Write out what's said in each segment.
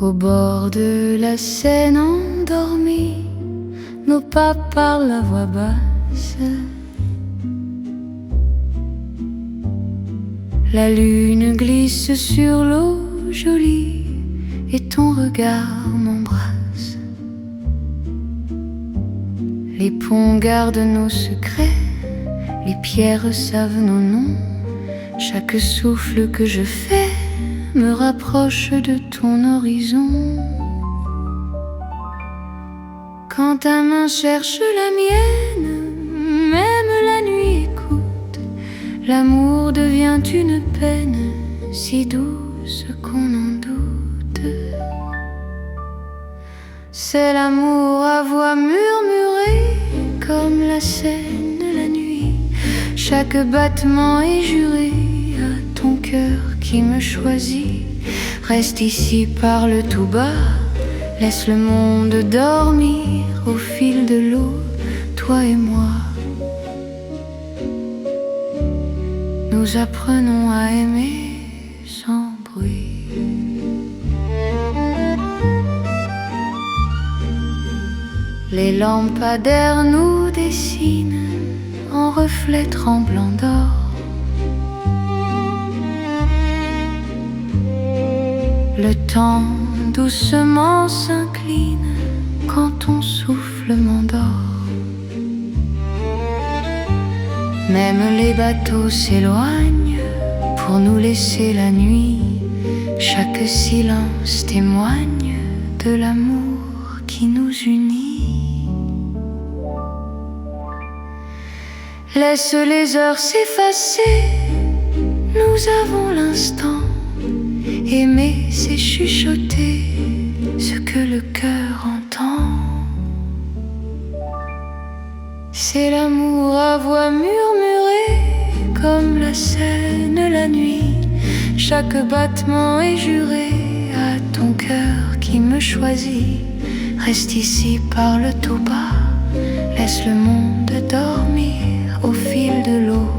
Au bord de la Seine endormie, nos pas parlent à voix basse. La lune glisse sur l'eau jolie et ton regard m'embrasse. Les ponts gardent nos secrets, les pierres savent nos noms. Chaque souffle que je fais me rapproche de ton horizon. Quand ta main cherche la mienne, même la nuit écoute. L'amour devient une peine si douce qu'on en doute. C'est l'amour à voix murmurée comme la Seine la nuit. Chaque battement est juré à ton cœur qui me choisit. Reste ici, parle tout bas, laisse le monde dormir au fil de l'eau, toi et moi. Nous apprenons à aimer sans bruit. Les lampadaires nous dessinent en reflets tremblants d'or. Le temps doucement s'incline quand ton souffle m'endort. Même les bateaux s'éloignent pour nous laisser la nuit. Chaque silence témoigne de l'amour qui nous unit. Laisse les heures s'effacer, nous avons l'instant. Aimer, c'est chuchoter ce que le cœur entend. C'est l'amour à voix murmurée comme la Seine la nuit. Chaque battement est juré à ton cœur qui me choisit. Reste ici, parle tout bas, laisse le monde dormir au fil de l'eau,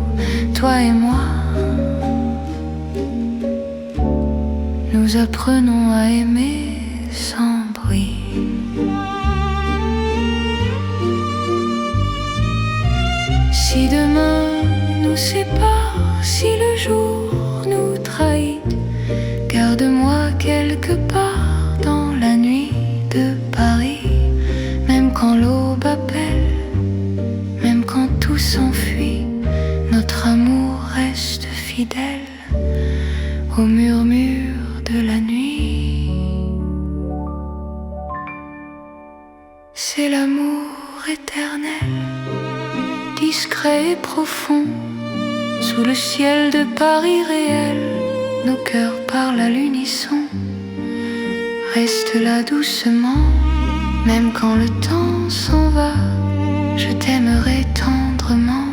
toi et moi. Nous apprenons à aimer sans bruit. Si demain nous sépare, si le jour nous trahit, garde-moi quelque part dans la nuit de Paris. Même quand l'aube appelle, même quand tout s'enfuit, notre amour reste fidèle au murmure de la nuit. C'est l'amour éternel, discret et profond. Sous le ciel de Paris réel, nos cœurs parlent à l'unisson. Reste là doucement, même quand le temps s'en va, je t'aimerai tendrement.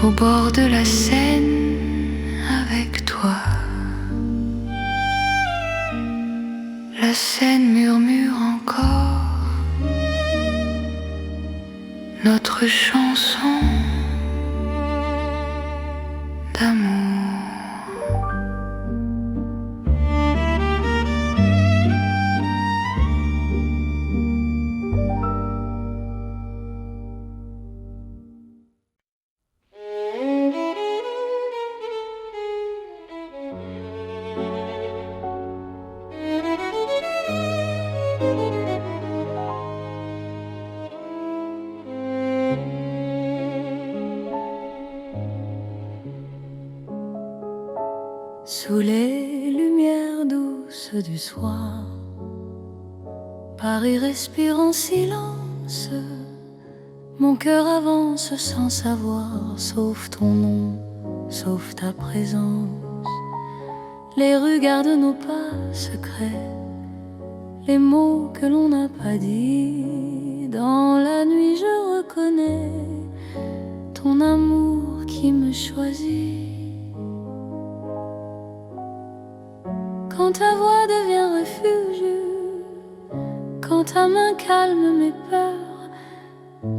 Au bord de la Seine avec toi. La Seine murmure encore notre chanson d'amour. Sous les lumières douces du soir, Paris respire en silence. Mon cœur avance sans savoir, sauf ton nom, sauf ta présence. Les rues gardent nos pas secrets, les mots que l'on n'a pas dit. Dans la nuit je reconnais ton amour qui me choisit. Quand ta voix devient refuge, quand ta main calme mes peurs,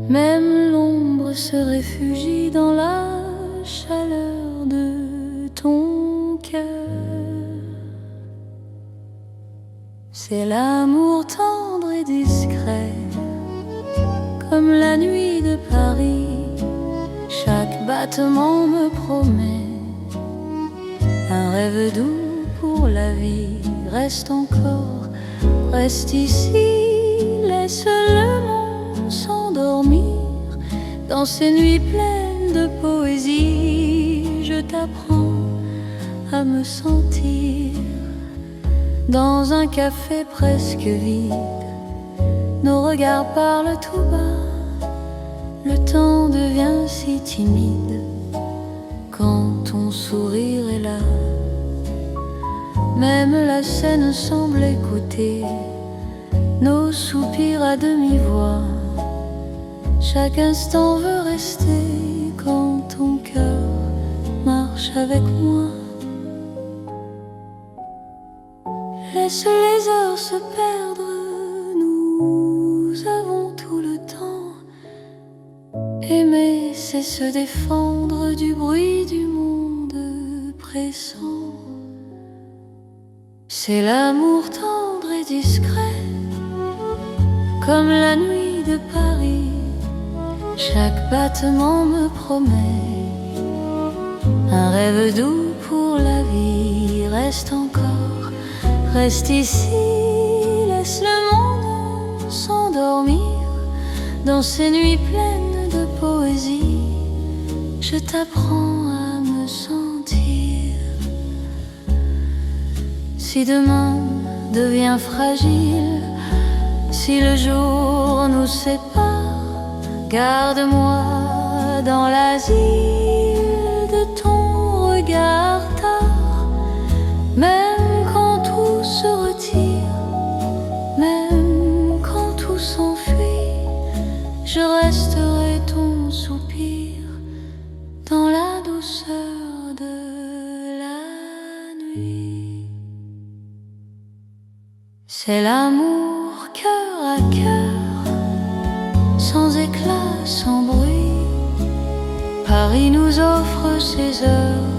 même l'ombre se réfugie dans la chaleur de ton cœur. C'est l'amour tendre et discret, comme la nuit de Paris. Chaque battement me promet un rêve doux pour la vie. Reste encore, reste ici, laisse le monde s'endormir dans ces nuits pleines de poésie. Je t'apprends à me sentir dans un café presque vide. Nos regards parlent tout bas, le temps devient si timide quand ton sourire est là. Même la scène semble écouter nos soupirs à demi-voix. Chaque instant veut rester quand ton cœur marche avec moi. Laisse les heures se perdre, nous avons tout le temps. Aimer, c'est se défendre du bruit du monde pressant. C'est l'amour tendre et discret, comme la nuit de Paris. Chaque battement me promet un rêve doux pour la vie. Reste encore, reste ici, laisse le monde s'endormir dans ces nuits pleines de poésie. Je t'apprends à me sentir. Si demain devient fragile, si le jour nous sépare, garde-moi dans l'asile de ton regard tard. Même quand tout se retire, même quand tout s'enfuit, je resterai ton soupir dans la douceur de la nuit. C'est l'amour cœur à cœur, sans éclat, sans bruit. Paris nous offre ses heures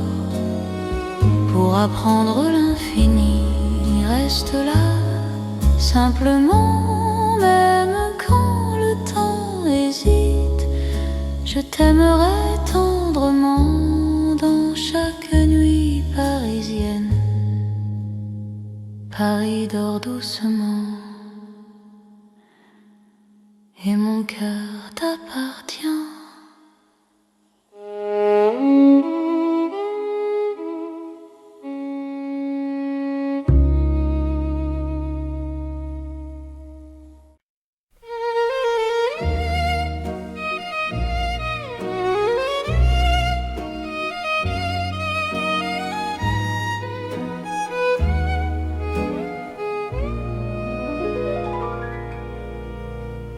pour apprendre l'infini. Reste là, simplement, même quand le temps hésite. Je t'aimerai tendrement dans chaque nuit parisienne. Paris dort doucement et mon cœur t'appartient.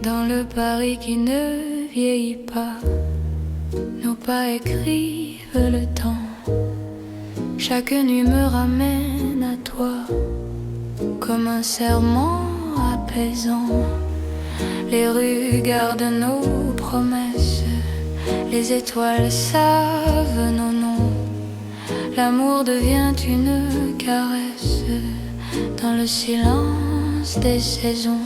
Dans le Paris qui ne vieillit pas, nos pas écrivent le temps. Chaque nuit me ramène à toi, comme un serment apaisant. Les rues gardent nos promesses, les étoiles savent nos noms. L'amour devient une caresse dans le silence des saisons.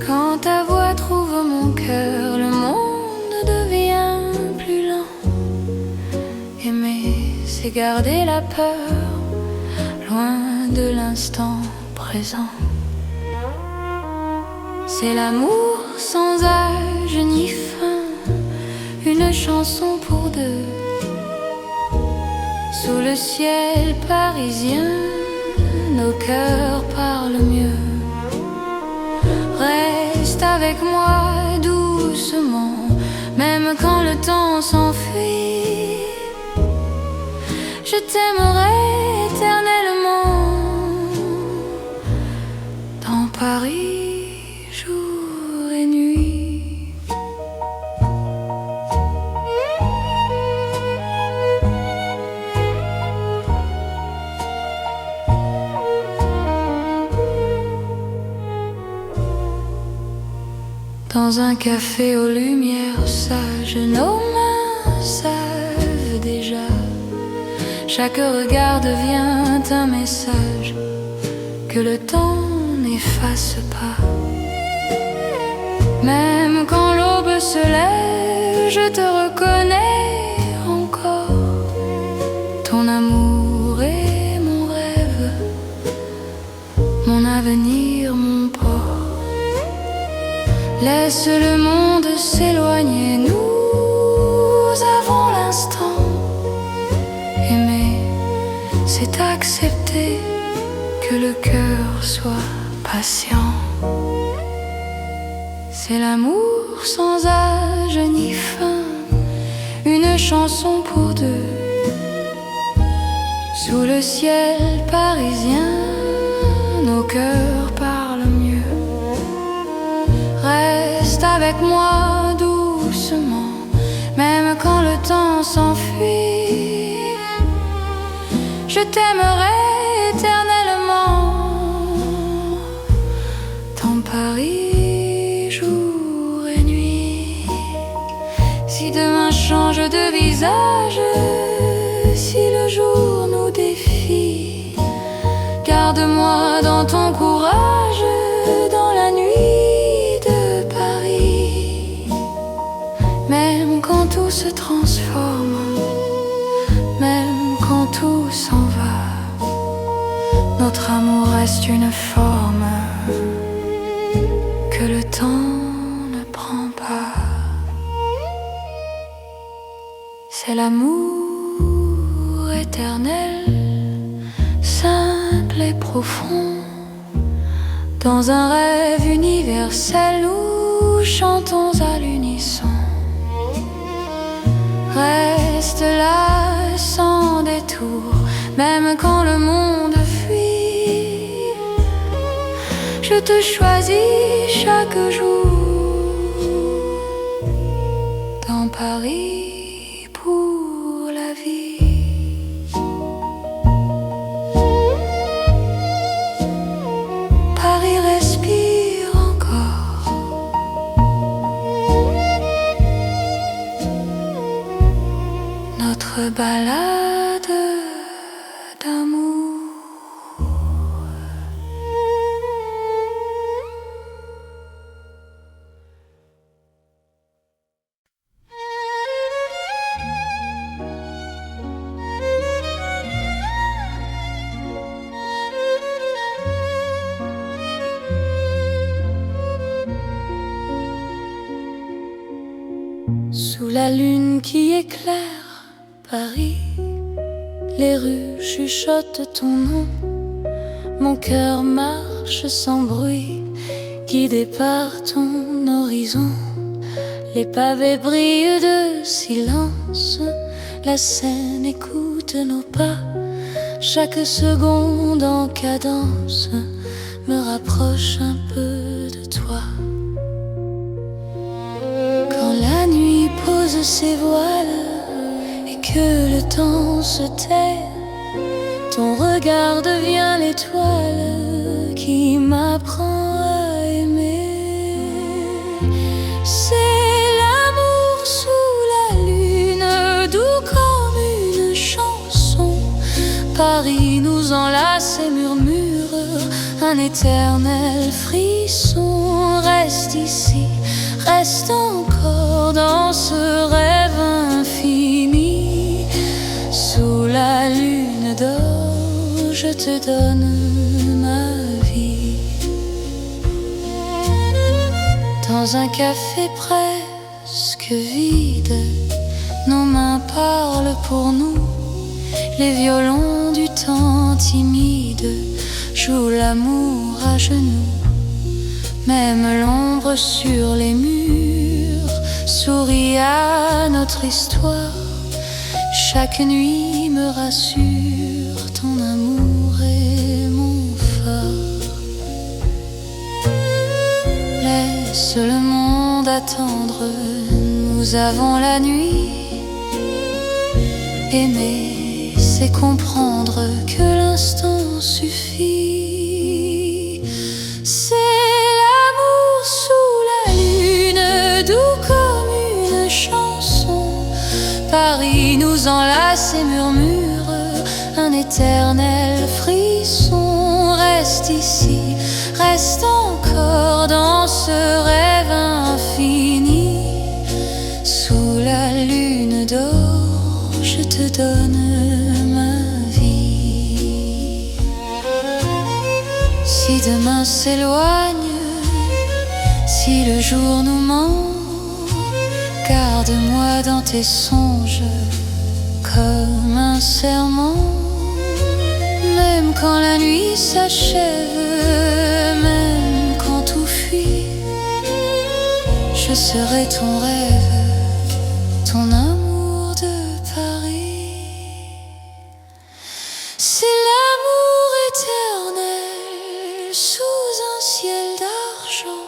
Quand ta voix trouve mon cœur, le monde devient plus lent. Aimer, c'est garder la peur, loin de l'instant présent. C'est l'amour sans âge ni fin, une chanson pour deux. Sous le ciel parisien, nos cœurs parlent mieux. Reste avec moi doucement, même quand le temps s'enfuit. Je t'aimerai éternellement dans Paris, jour et nuit. Dans un café aux lumières sages, nos mains savent déjà Chaque regard devient un message que le temps n'efface pas. Même quand l'aube se lève, je te reconnais encore. Ton amour est mon rêve, mon avenir, mon port. Laisse le monde s'éloigner, nous avons l'instant. Aimer, c'est accepter que le cœur soit patient. C'est l'amour sans âge ni fin, une chanson pour deux. Sous le ciel parisien, nos cœurs parlent mieux. Reste avec moi doucement, même quand le temps s'enfuit. Je t'aimerai éternellement dans Paris, jour et nuit. Si demain change de visage, si le jour nous défie, garde-moi dans ton courage, dans la nuit de Paris. Même quand tout se transforme, même quand tout s'en va, notre amour reste une forme que le temps ne prend pas. C'est l'amour éternel, simple et profond. Dans un rêve universel, nous chantons à l'unisson. Reste là sans détour, même quand le monde fuit. Je te choisis chaque jour dans Paris pour la vie. Paris respire encore. Notre balade d'amour. Sous la lune qui éclaire Paris, les rues chuchotent ton nom. Mon cœur marche sans bruit, guidé par ton horizon. Les pavés brillent de silence, la Seine écoute nos pas. Chaque seconde en cadence me rapproche un peu de toi. Quand la nuit pose ses voiles et que le temps se tait, ton regard devient l'étoile qui m'apprend à aimer. C'est l'amour sous la lune, doux comme une chanson. Paris nous enlace et murmure un éternel frisson. Reste ici, reste encore dans ce rêve infini. Sous la lune d'or, je te donne ma vie. Dans un café presque vide, nos mains parlent pour nous. Les violons du temps timide jouent l'amour à genoux. Même l'ombre sur les murs sourit à notre histoire. Chaque nuit me rassure, ton amour est mon phare. Laisse le monde attendre, nous avons la nuit. Aimer, c'est comprendre que l'instant suffit. C'est l'amour sous la lune, doux comme une chanson. Paris nous enlace et murmure éternel frisson. Reste ici, reste encore dans ce rêve infini. Sous la lune d'or, je te donne ma vie. Si demain s'éloigne, si le jour nous ment, garde-moi dans tes songes comme un serment. Même quand la nuit s'achève, même quand tout fuit, je serai ton rêve, ton amour de Paris. C'est l'amour éternel sous un ciel d'argent.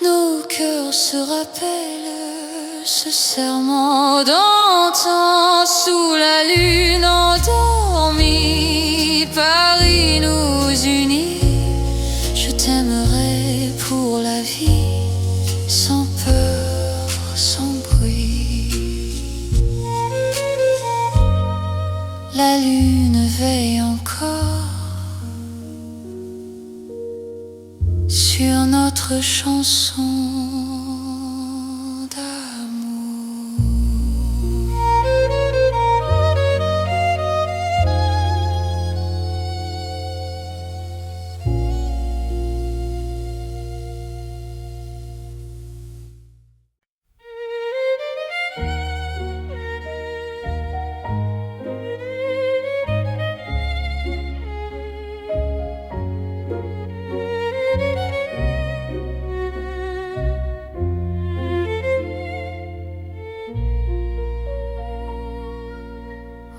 Nos cœurs se rappellent ce serment d'antan. Sous la lune endormie, Paris nous unit. Je t'aimerai pour la vie, sans peur, sans bruit. La lune veille encore sur notre chanson d'amour.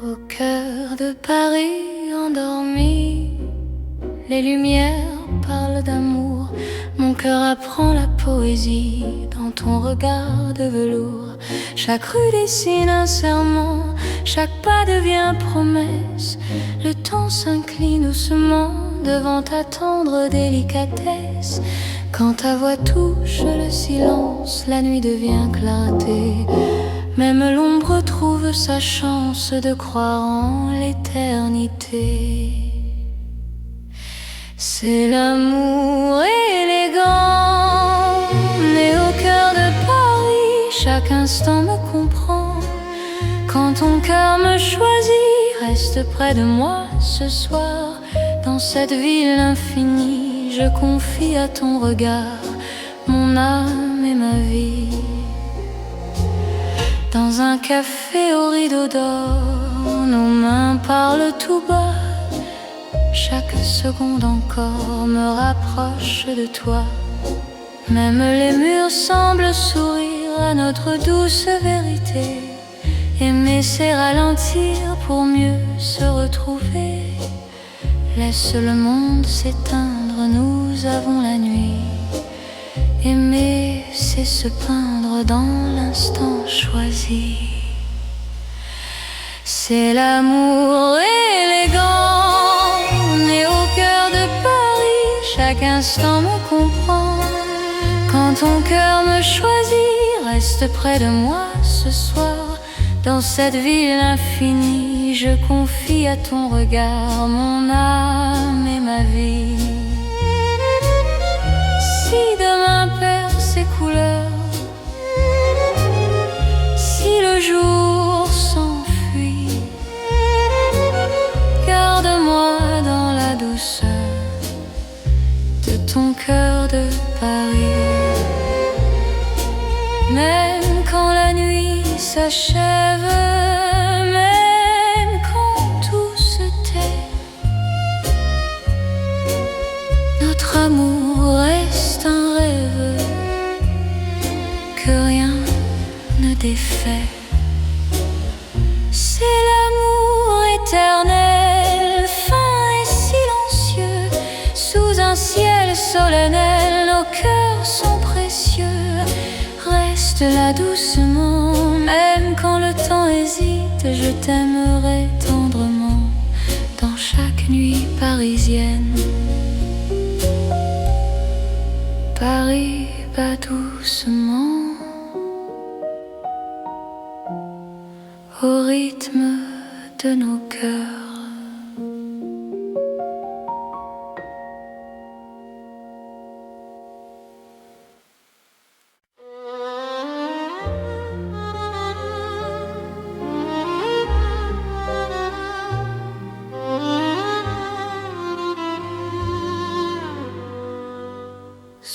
Au cœur de Paris endormi, les lumières parlent d'amour. Mon cœur apprend la poésie dans ton regard de velours. Chaque rue dessine un serment, chaque pas devient promesse. Le temps s'incline doucement devant ta tendre délicatesse. Quand ta voix touche le silence, la nuit devient clarté. Même l'ombre trouve sa chance de croire en l'éternité. C'est l'amour élégant, né au cœur de Paris. Chaque instant me comprend. Quand ton cœur me choisit, reste près de moi ce soir. Dans cette ville infinie, je confie à ton regard mon âme et ma vie. Dans un café au rideau d'or, nos mains parlent tout bas. Chaque seconde encore me rapproche de toi. Même les murs semblent sourire à notre douce vérité. Aimer c'est ralentir pour mieux se retrouver. Laisse le monde s'éteindre, nous avons la nuit. Aimer, c'est se peindre dans l'instant choisi. C'est l'amour élégant, né au cœur de Paris. Chaque instant me comprend. Quand ton cœur me choisit, reste près de moi ce soir. Dans cette ville infinie, je confie à ton regard mon âme et ma vie. Si demain perd ses couleurs, si le jour s'enfuit, garde-moi dans la douceur de ton cœur de Paris. Même quand la nuit s'achève, même quand tout se tait, notre amour reste un rêve que rien ne défait. C'est l'amour éternel, fin et silencieux. Sous un ciel solennel, nos cœurs sont précieux. Reste là doucement, même quand le temps hésite. Je t'aimerai tendrement dans chaque nuit parisienne. Paris bat doucement au rythme de nos cœurs.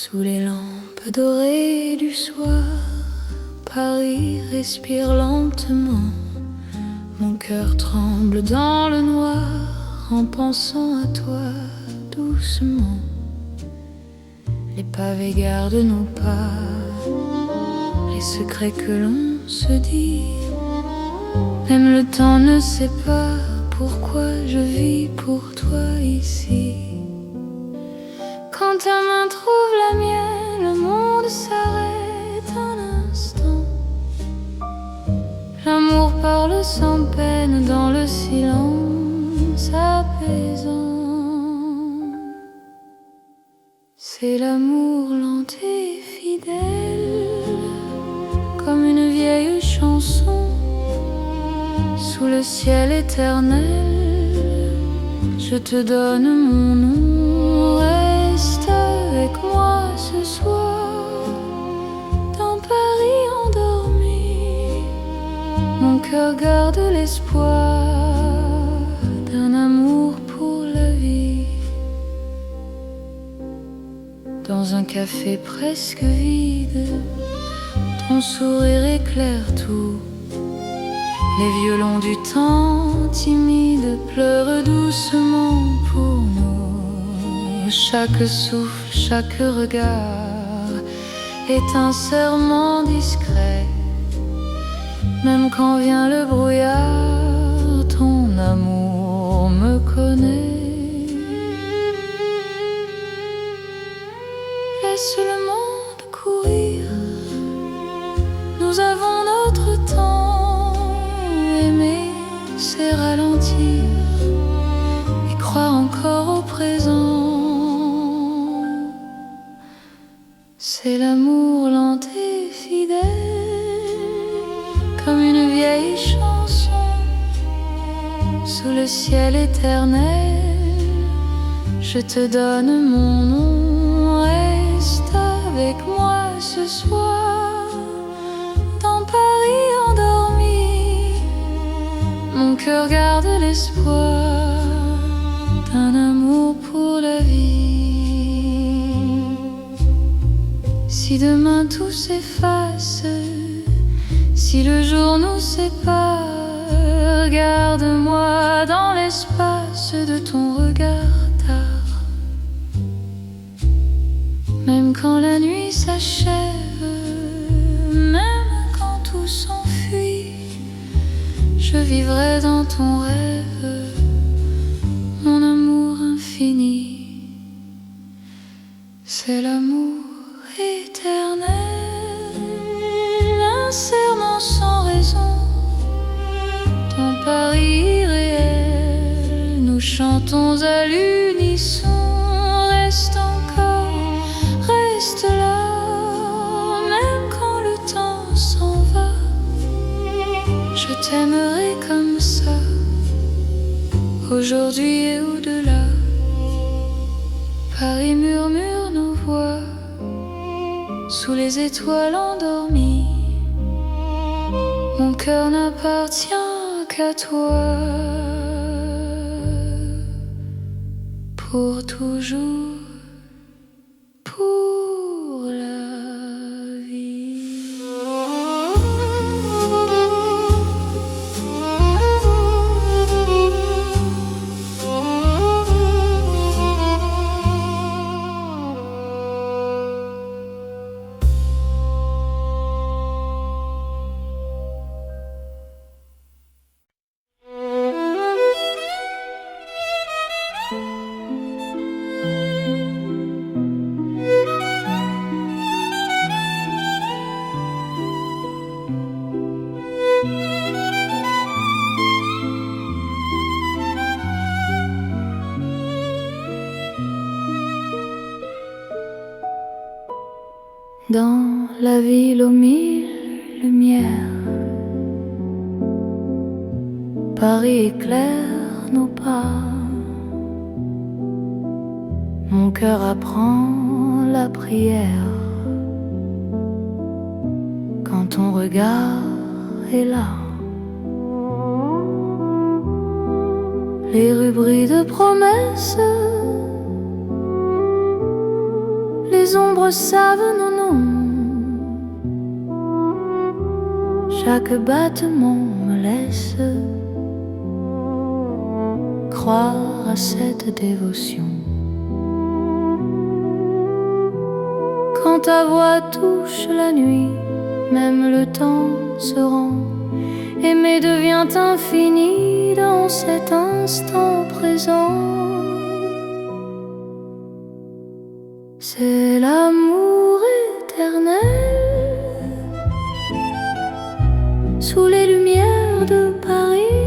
Sous les lampes dorées du soir, Paris respire lentement. Mon cœur tremble dans le noir en pensant à toi doucement. Les pavés gardent nos pas, les secrets que l'on se dit. Même le temps ne sait pas pourquoi je vis pour toi ici. Quand ta main trouve la mienne, le monde s'arrête un instant. L'amour parle sans peine dans le silence apaisant. C'est l'amour lent et fidèle, comme une vieille chanson. Sous le ciel éternel, je te donne mon nom. Reste avec moi ce soir, dans Paris endormi. Mon cœur garde l'espoir d'un amour pour la vie. Dans un café presque vide, ton sourire éclaire tout. Les violons du temps timide pleurent doucement pour nous. Chaque souffle, chaque regard est un serment discret. Même quand vient le brouillard, ton amour me connaît. Laisse le monde courir, nous avons notre temps. Aimer, c'est ralentir et croire encore au présent. C'est l'amour lent et fidèle, comme une vieille chanson. Sous le ciel éternel, je te donne mon nom. Reste avec moi ce soir, dans Paris endormi. Mon cœur garde l'espoir d'un amour pour la vie. Si demain tout s'efface, si le jour nous sépare, garde-moi dans l'espace de ton regard tard. Même quand la nuit s'achève, même quand tout s'enfuit, je vivrai dans ton rêve, mon amour infini. C'est l'amour éternel, un serment sans raison. Dans Paris irréel, nous chantons à l'unisson. Reste encore, reste là, même quand le temps s'en va. Je t'aimerai comme ça, aujourd'hui et au-delà. Paris murmure nos voix, sous les étoiles endormies. Mon cœur n'appartient qu'à toi, pour toujours, pour la vie. Dans la ville aux mille lumières, Paris éclaire nos pas. Mon cœur apprend la prière quand ton regard est là. Les rues brillent de promesses, les les ombres savent nos noms. Chaque battement me laisse croire à cette dévotion. Quand ta voix touche la nuit, même le temps se rend. Aimer devient infini dans cet instant présent. C'est l'amour éternel sous les lumières de Paris.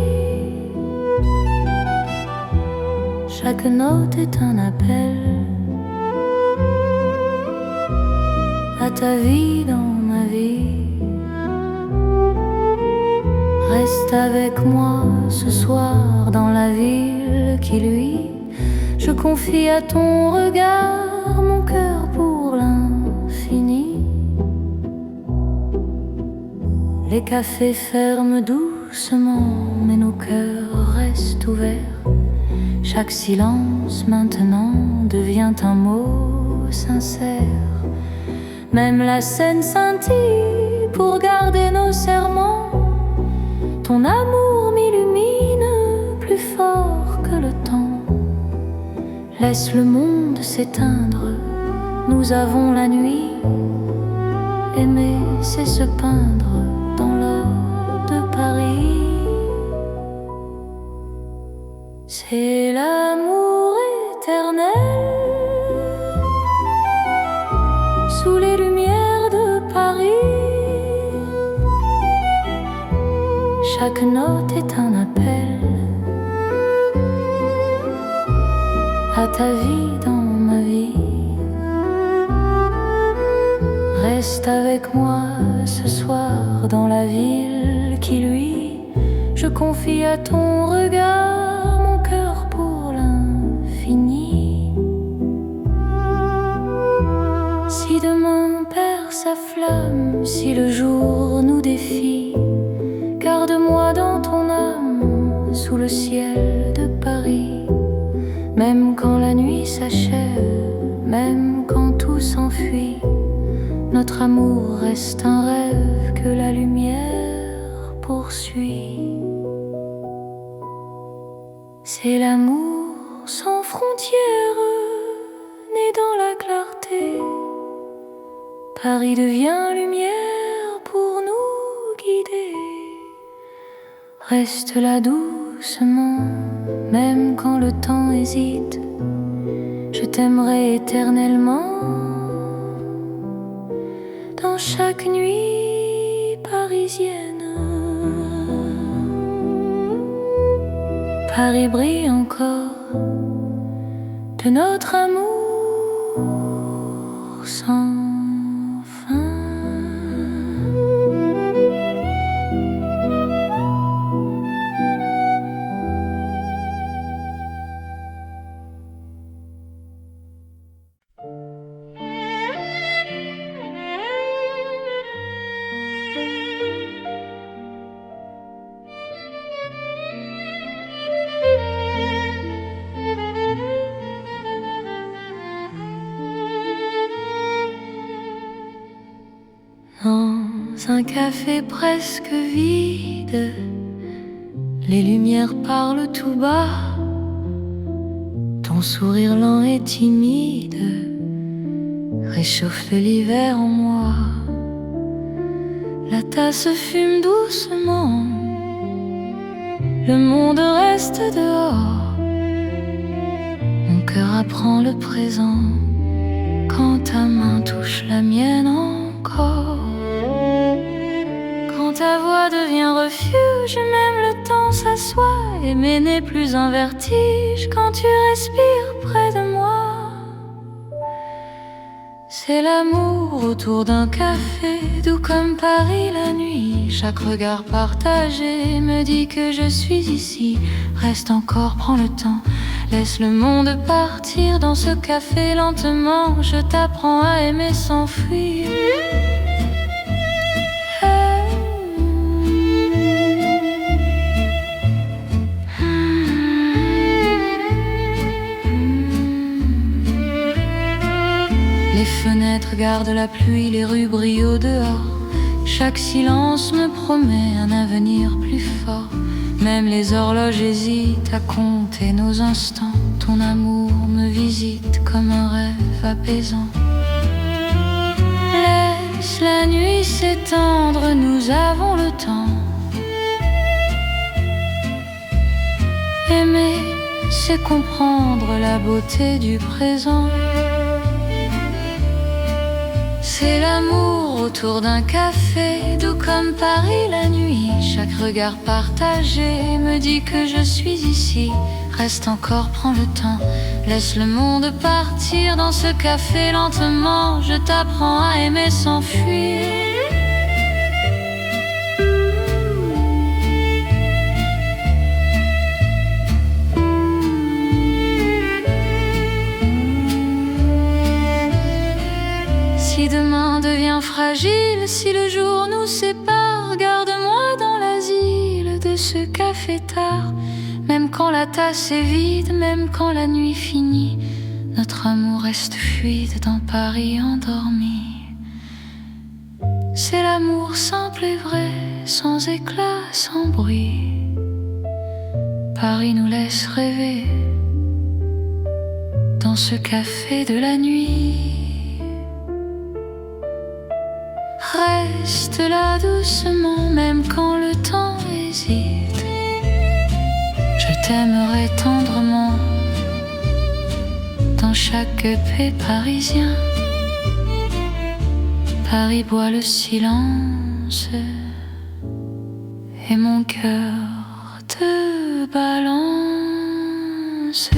Chaque note est un appel à ta vie dans ma vie. Reste avec moi ce soir dans la ville qui luit. Je confie à ton regard mon cœur pour l'infini. Les cafés ferment doucement, mais nos cœurs restent ouverts. Chaque silence maintenant devient un mot sincère. Même la scène scintille pour garder nos serments. Ton amour m'illumine plus fort que le temps. Laisse le monde s'éteindre, nous avons la nuit. Aimer, c'est se peindre dans l'or de Paris. C'est l'amour éternel sous les lumières de Paris. Chaque note est un appel à ta vie dans ma vie. Reste avec moi ce soir dans la ville qui luit. Je confie à ton regard mon cœur pour l'infini. Si demain perd sa flamme, si le jour nous défie, garde-moi dans ton âme sous le ciel de Paris. Même quand la nuit s'achève, même quand tout s'enfuit, notre amour reste un rêve que la lumière poursuit. C'est l'amour sans frontières, né dans la clarté. Paris devient lumière pour nous guider. Reste là doucement, même quand le temps hésite. Je t'aimerai éternellement. Dans chaque nuit parisienne, Paris brille encore de notre amour sans fin. Dans un café presque vide, les lumières parlent tout bas. Ton sourire lent et timide réchauffe l'hiver en moi. La tasse fume doucement, le monde reste dehors. Mon cœur apprend le présent quand ta main touche la mienne encore. Quand ta voix devient refuge, même le temps s'assoit. Aimer n'est plus un vertige quand tu respires près de moi. C'est l'amour autour d'un café, doux comme Paris la nuit. Chaque regard partagé me dit que je suis ici. Reste encore, prends le temps, laisse le monde partir dans ce café lentement. Je t'apprends à aimer sans fuir. Les fenêtres la pluie, les rues brillent au dehors. Chaque silence me promet un avenir plus fort. Même les horloges hésitent à compter nos instants. Ton amour me visite comme un rêve apaisant. Laisse la nuit s'étendre, nous avons le temps. Aimer, c'est comprendre la beauté du présent. C'est l'amour autour d'un café, doux comme Paris la nuit. Chaque regard partagé me dit que je suis ici. Reste encore, prends le temps, laisse le monde partir dans ce café lentement. Je t'apprends à aimer sans fuir. Si demain devient fragile, si le jour nous sépare, garde-moi dans l'asile de ce café tard. Même quand la tasse est vide, même quand la nuit finit, notre amour reste fluide dans Paris endormi. C'est l'amour simple et vrai, sans éclat, sans bruit. Paris nous laisse rêver dans ce café de la nuit. Reste là doucement, même quand le temps hésite. Je t'aimerai tendrement dans chaque paix parisien. Paris boit le silence et mon cœur te balance.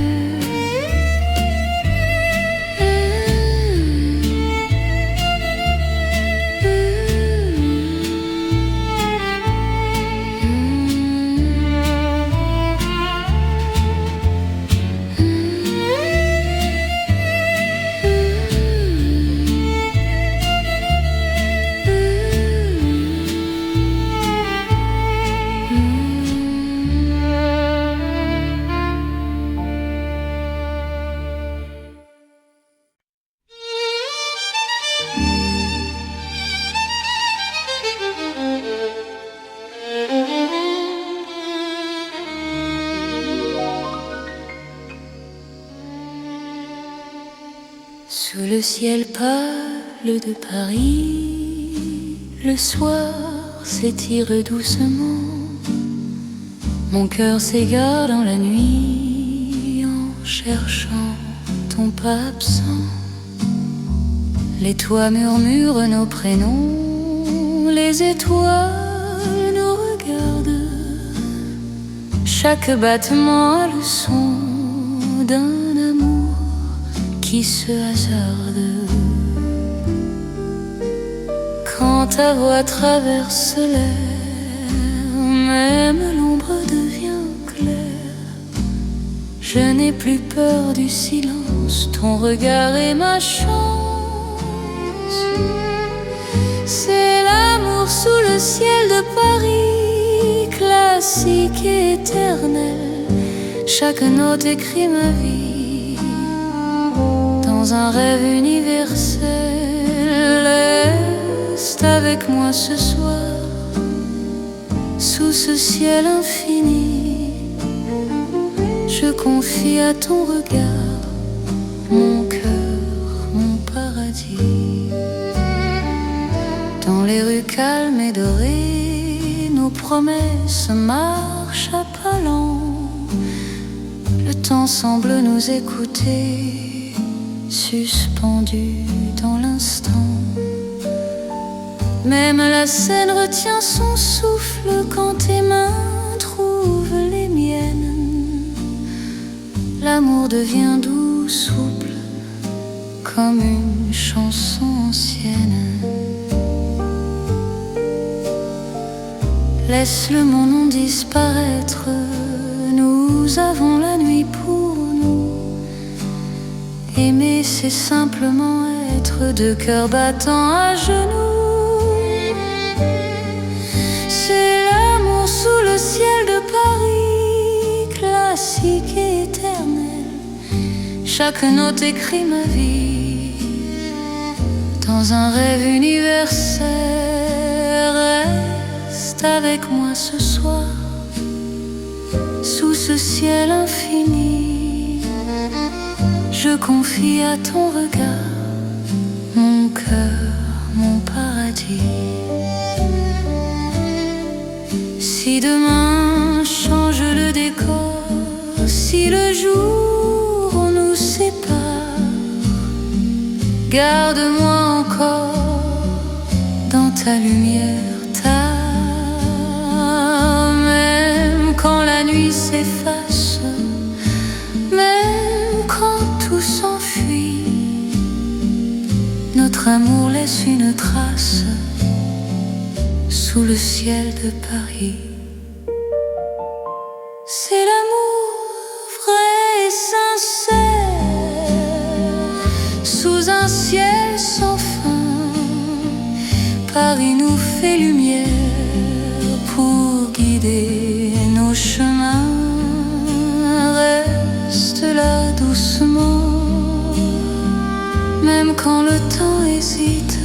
Sous le ciel pâle de Paris, le soir s'étire doucement. Mon cœur s'égare dans la nuit en cherchant ton pas absent. Les toits murmurent nos prénoms, les étoiles nous regardent. Chaque battement a le son d'un amour qui se hasarde. Quand ta voix traverse l'air, même l'ombre devient claire. Je n'ai plus peur du silence, ton regard est ma chance. C'est l'amour sous le ciel de Paris, classique et éternel. Chaque note écrit ma vie dans un rêve universel. Reste avec moi ce soir, sous ce ciel infini. Je confie à ton regard mon cœur, mon paradis. Dans les rues calmes et dorées, nos promesses marchent à pas lents. Le temps semble nous écouter, suspendu dans l'instant. Même la scène retient son souffle quand tes mains trouvent les miennes. L'amour devient doux, souple, comme une chanson ancienne. Laisse le mon disparaître, nous avons la nuit pour nous. Aimer, c'est simplement être deux cœurs battants à genoux. C'est l'amour sous le ciel de Paris, classique et éternel. Chaque note écrit ma vie dans un rêve universel. Reste avec moi ce soir, sous ce ciel infini. Je confie à ton regard mon cœur, mon paradis. Si demain change le décor, si le jour nous sépare, garde-moi encore dans ta lumière, même quand la nuit s'efface, même quand tout s'enfuit, notre amour laisse une trace sous le ciel de Paris. C'est l'amour vrai et sincère, sous un ciel sans fin. Paris nous fait lumière pour guider nos chemins. Reste là doucement, même quand le temps hésite.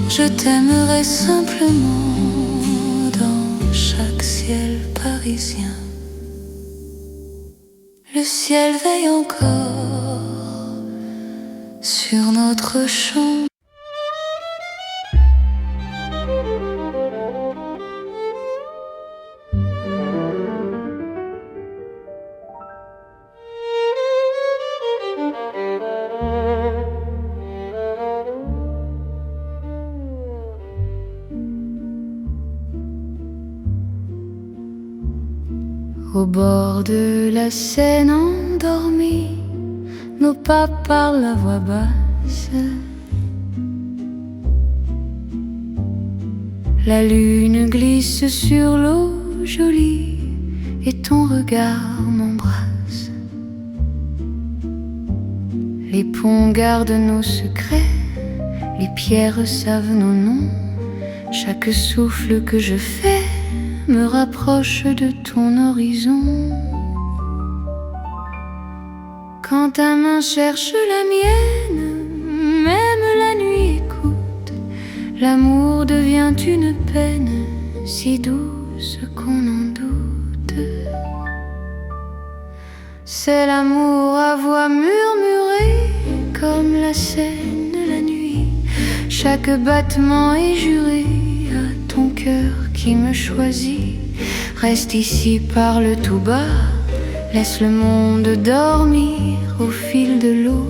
Je t'aimerai simplement dans chaque ciel parisien. Le ciel veille encore sur notre champ. Au bord de la Seine endormie, nos pas parlent à voix basse. La lune glisse sur l'eau jolie et ton regard m'embrasse. Les ponts gardent nos secrets, les pierres savent nos noms. Chaque souffle que je fais me rapproche de ton horizon. Quand ta main cherche la mienne, même la nuit écoute. L'amour devient une peine si douce qu'on en doute. C'est l'amour à voix murmurée, comme la Seine la nuit. Chaque battement est juré à ton cœur qui me choisit. Reste ici, parle tout bas, laisse le monde dormir au fil de l'eau,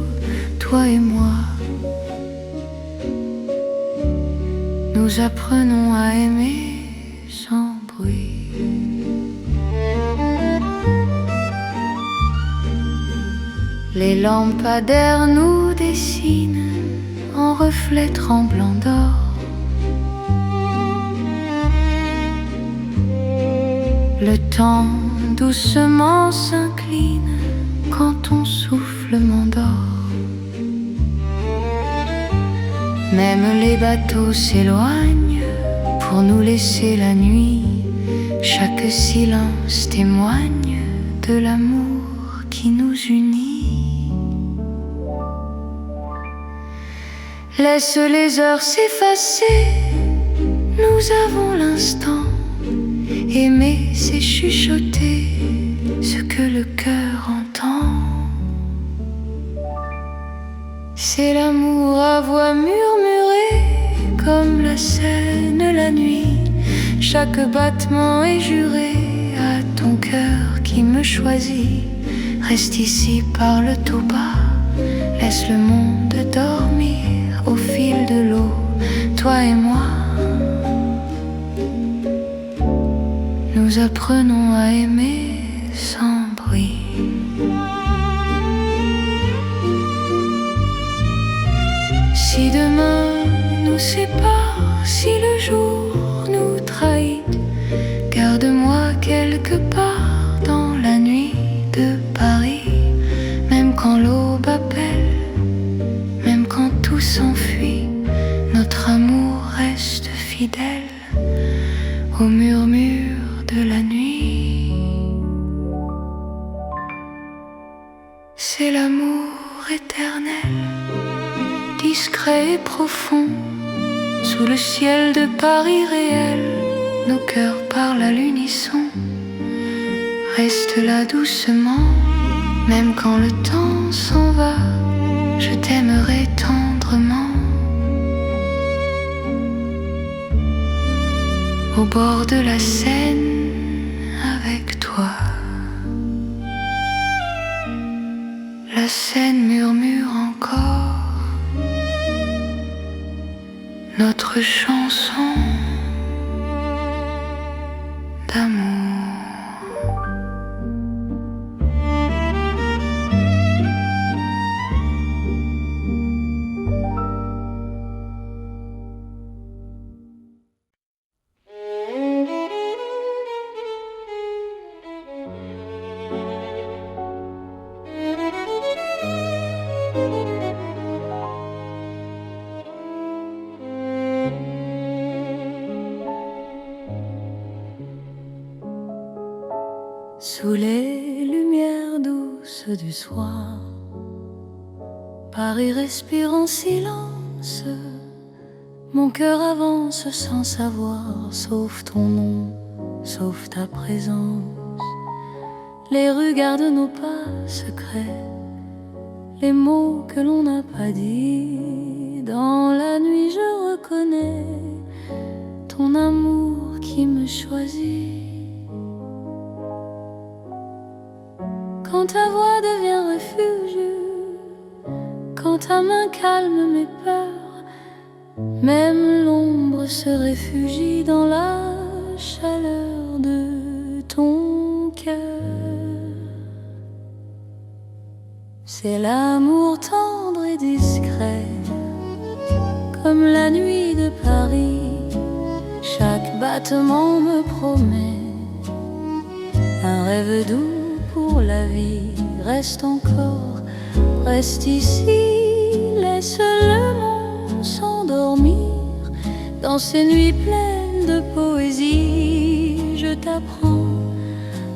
toi et moi. Nous apprenons à aimer sans bruit. Les lampadaires nous dessinent en reflets tremblants d'or. Le temps doucement s'incline quand ton souffle m'endort. Même les bateaux s'éloignent pour nous laisser la nuit. Chaque silence témoigne de l'amour qui nous unit. Laisse les heures s'effacer, nous avons l'instant. Aimer, c'est chuchoter ce que le cœur entend. C'est l'amour à voix murmurée, comme la Seine la nuit. Chaque battement est juré à ton cœur qui me choisit. Reste ici, parle tout bas, laisse le monde dormir au fil de l'eau, toi et moi. Nous apprenons à aimer sans bruit. Si demain nous sépare, si le jour nous trahit, garde-moi quelque part dans la nuit de Paris. Même quand l'aube appelle, même quand tout s'enfuit, notre amour reste fidèle au murmure de la nuit. C'est l'amour éternel, discret. frais et profonds, sous le ciel de Paris réel, nos cœurs parlent à l'unisson. Reste là doucement, même quand le temps s'en va, je t'aimerai tendrement. Au bord de la Seine, avec toi. La Seine murmure encore notre chanson d'amour. Sous les lumières douces du soir, Paris respire en silence. Mon cœur avance sans savoir, sauf ton nom, sauf ta présence. Les rues gardent nos pas secrets, les mots que l'on n'a pas dit. Dans la nuit je reconnais ton amour qui me choisit. Quand ta voix devient refuge, quand ta main calme mes peurs, même l'ombre se réfugie dans la chaleur de ton cœur. C'est l'amour tendre et discret, comme la nuit de Paris. Chaque battement me promet un rêve doux pour la vie. Reste encore, reste ici, laisse le monde s'endormir dans ces nuits pleines de poésie. Je t'apprends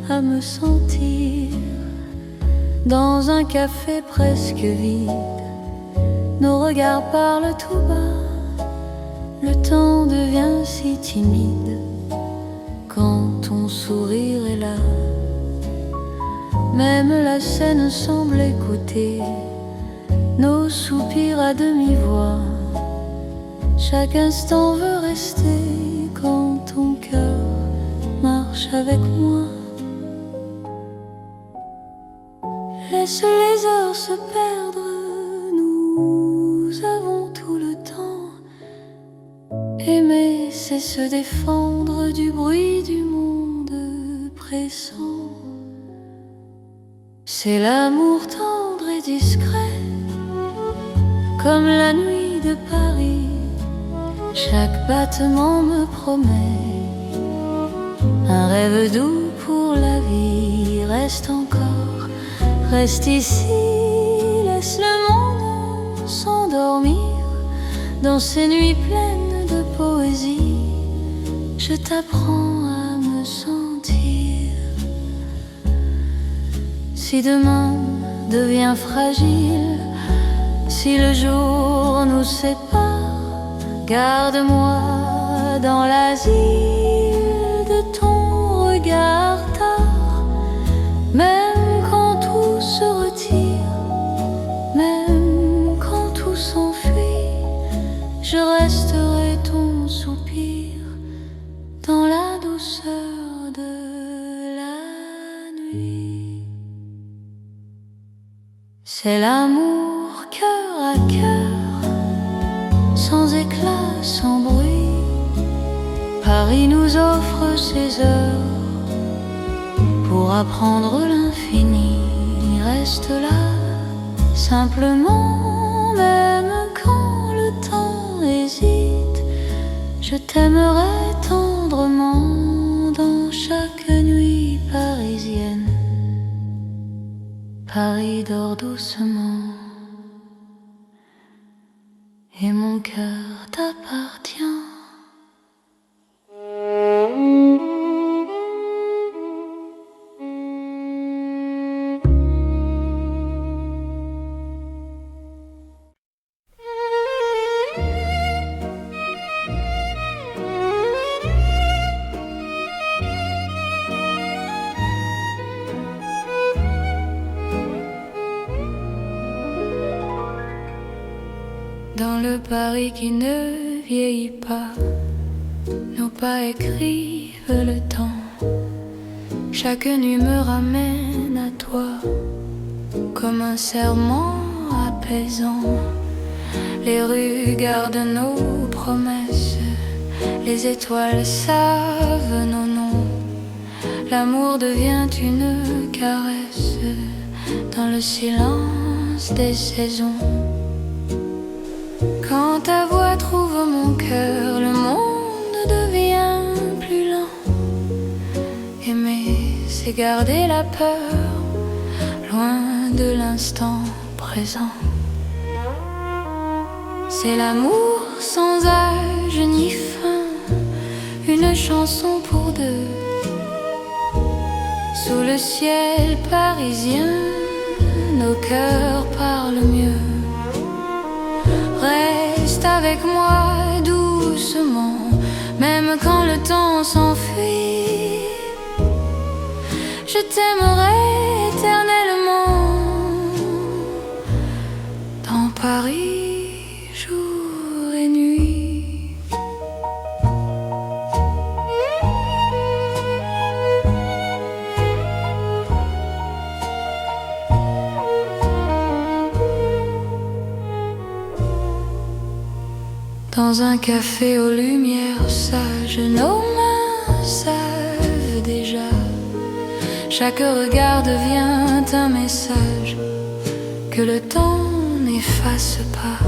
à me sentir dans un café presque vide. Nos regards parlent tout bas, le temps devient si timide quand ton sourire est là. Même la Seine semble écouter nos soupirs à demi-voix. Chaque instant veut rester quand ton cœur marche avec moi. Laisse les heures se perdre, nous avons tout le temps. Aimer, c'est se défendre du bruit du monde pressant. C'est l'amour tendre et discret, comme la nuit de Paris. Chaque battement me promet un rêve doux pour la vie. Reste encore, reste ici, laisse le monde s'endormir dans ces nuits pleines de poésie. Je t'apprends à me sentir. Si demain devient fragile, si le jour nous sépare, garde-moi dans l'asile de ton regard tard. Même quand tout se retire, même quand tout s'enfuit, je resterai ton soupir dans la douceur de la nuit. C'est l'amour cœur à cœur, sans éclat, sans bruit. Paris nous offre ses heures pour apprendre l'infini. Reste là, simplement, même quand le temps hésite. Je t'aimerai tendrement dans chaque nuit parisienne. Paris dort doucement et mon cœur t'appartient. Paris qui ne vieillit pas. Nos pas écrivent le temps. Chaque nuit me ramène à toi, comme un serment apaisant. Les rues gardent nos promesses, les étoiles savent nos noms. L'amour devient une caresse dans le silence des saisons. Quand ta voix trouve mon cœur, le monde devient plus lent. Aimer, c'est garder la peur, loin de l'instant présent. C'est l'amour sans âge ni fin, une chanson pour deux. Sous le ciel parisien, nos cœurs parlent mieux. Reste avec moi doucement, même quand le temps s'enfuit. Je t'aimerai éternellement dans Paris, jour et nuit. Dans un café aux lumières sages, nos mains savent déjà. Chaque regard devient un message que le temps n'efface pas.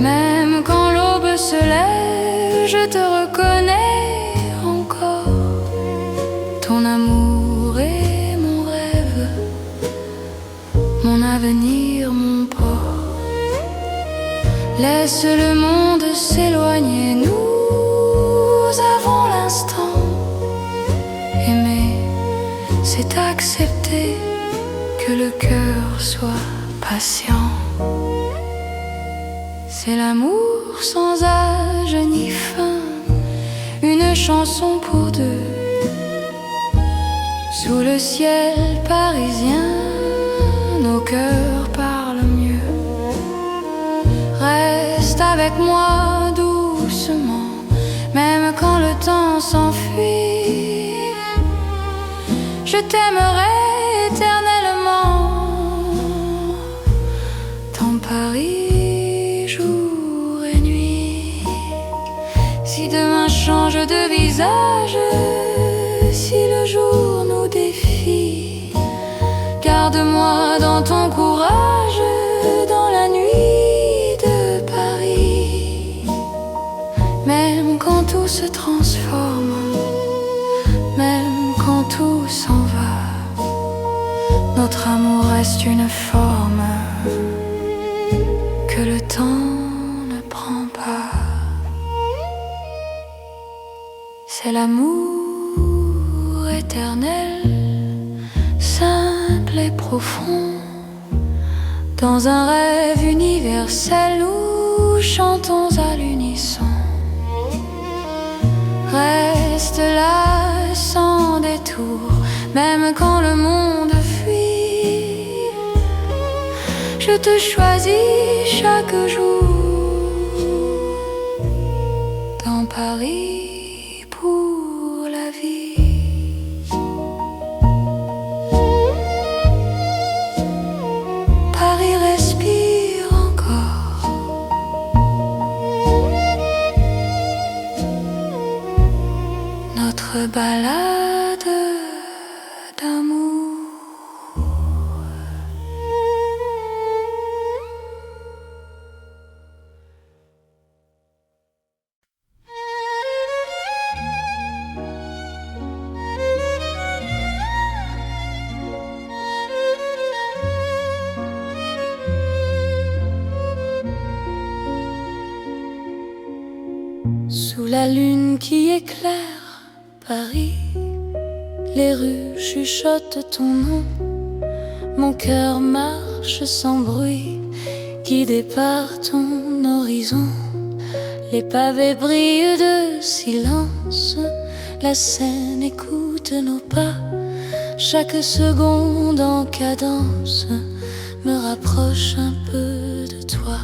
Même quand l'aube se lève, je te reconnais encore. Ton amour est mon rêve, mon avenir, mon port. Laisse le monde s'éloigner, nous avons l'instant. Aimer, c'est accepter que le cœur soit patient. C'est l'amour sans âge ni fin, une chanson pour deux. Sous le ciel parisien, nos cœurs parlent mieux. Reste avec moi doucement, même quand le temps s'enfuit. Je t'aimerai éternellement dans Paris, jour et nuit. Si demain change de visage, si le jour nous défie, garde-moi dans ton courage, dans la nuit de Paris. Même quand tout se transforme, même quand tout s'en va, notre amour reste une forme que le temps ne prend pas. C'est l'amour éternel, simple et profond. Dans un rêve universel, nous chantons à l'unisson. Reste là sans détour, même quand le monde fuit. Je te choisis chaque jour dans Paris pour la vie. Paris respire encore. Notre balade d'amour. Sous la lune qui éclaire Paris, les rues chuchotent ton nom. Mon cœur marche sans bruit, guidé par ton horizon. Les pavés brillent de silence, la Seine écoute nos pas. Chaque seconde en cadence me rapproche un peu de toi.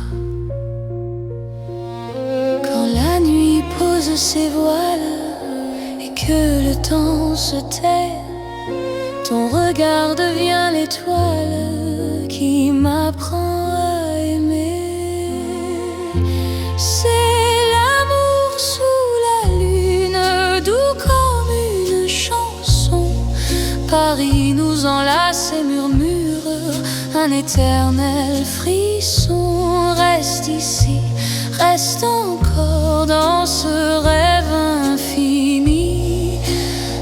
pose ses voiles et que le temps se tait, ton regard devient l'étoile qui m'apprend à aimer. C'est l'amour sous la lune, doux comme une chanson. Paris nous enlace et murmure un éternel frisson. Reste ici, reste encore dans ce rêve infini.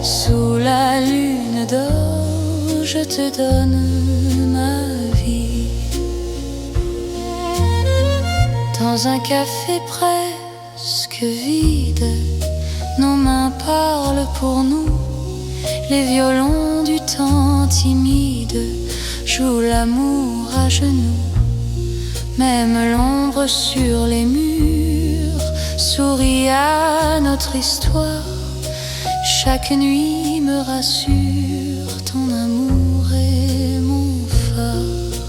Sous la lune d'or, je te donne ma vie. Dans un café presque vide, nos mains parlent pour nous. Les violons du temps timide jouent l'amour à genoux. Même l'ombre sur les murs sourit à notre histoire. Chaque nuit me rassure, ton amour est mon phare.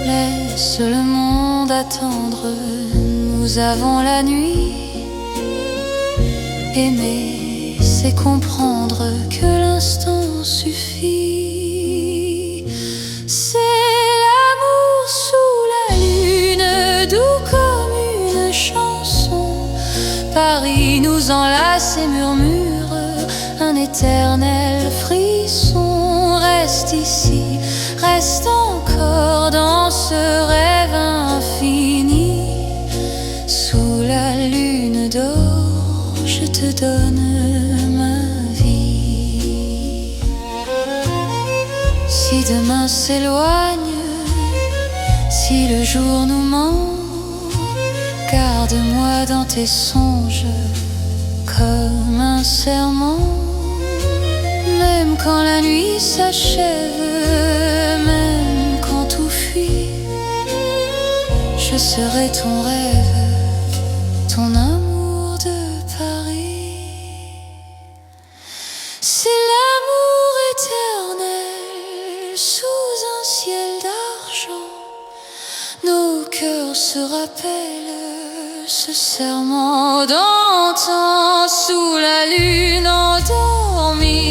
Laisse le monde attendre, nous avons la nuit. Aimer, c'est comprendre que l'instant suffit. C'est l'amour sous la lune, doux comme une chanson. Paris nous enlace et murmure un éternel frisson. Reste ici, reste encore dans ce rêve infini. Sous la lune d'or, je te donne ma vie. Si demain s'éloigne, si le jour nous ment, garde-moi dans tes songes comme un serment. Même quand la nuit s'achève, même quand tout fuit, je serai ton rêve, ton amour de Paris. C'est l'amour éternel sous un ciel d'argent. Nos cœurs se rappellent ce serment d'antan. Sous la lune endormie,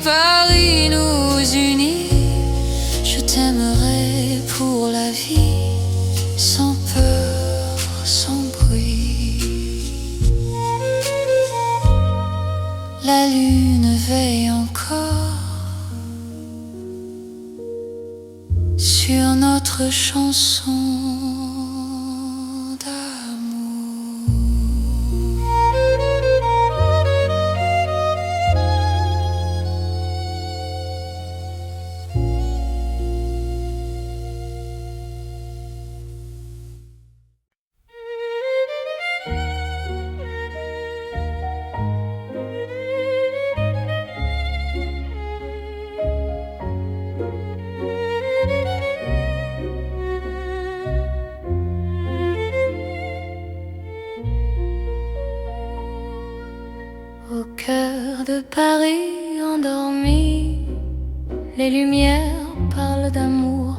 Paris nous unit. Je t'aimerai pour la vie, sans peur, sans bruit. La lune veille encore sur notre chanson d'amour. Au cœur de Paris endormi, les lumières parlent d'amour.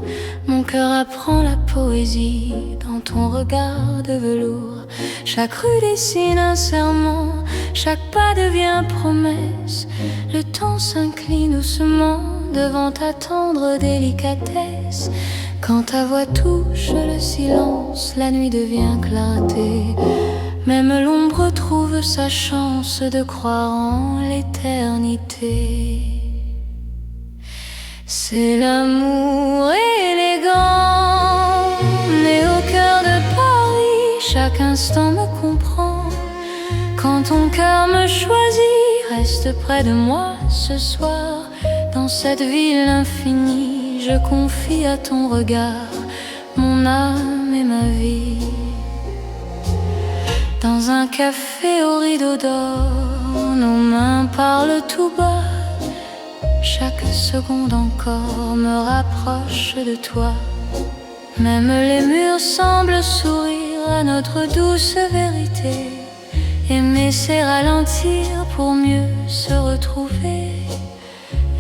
Mon cœur apprend la poésie dans ton regard de velours. Chaque rue dessine un serment, chaque pas devient promesse. Le temps s'incline doucement devant ta tendre délicatesse. Quand ta voix touche le silence, la nuit devient clarté. Même l'ombre trouve sa chance de croire en l'éternité. C'est l'amour élégant, né au cœur de Paris. Chaque instant me comprend. Quand ton cœur me choisit, reste près de moi ce soir. Dans cette ville infinie, je confie à ton regard mon âme et ma vie. Dans un café au rideau d'or, nos mains parlent tout bas. Chaque seconde encore me rapproche de toi. Même les murs semblent sourire à notre douce vérité. Aimer c'est ralentir pour mieux se retrouver.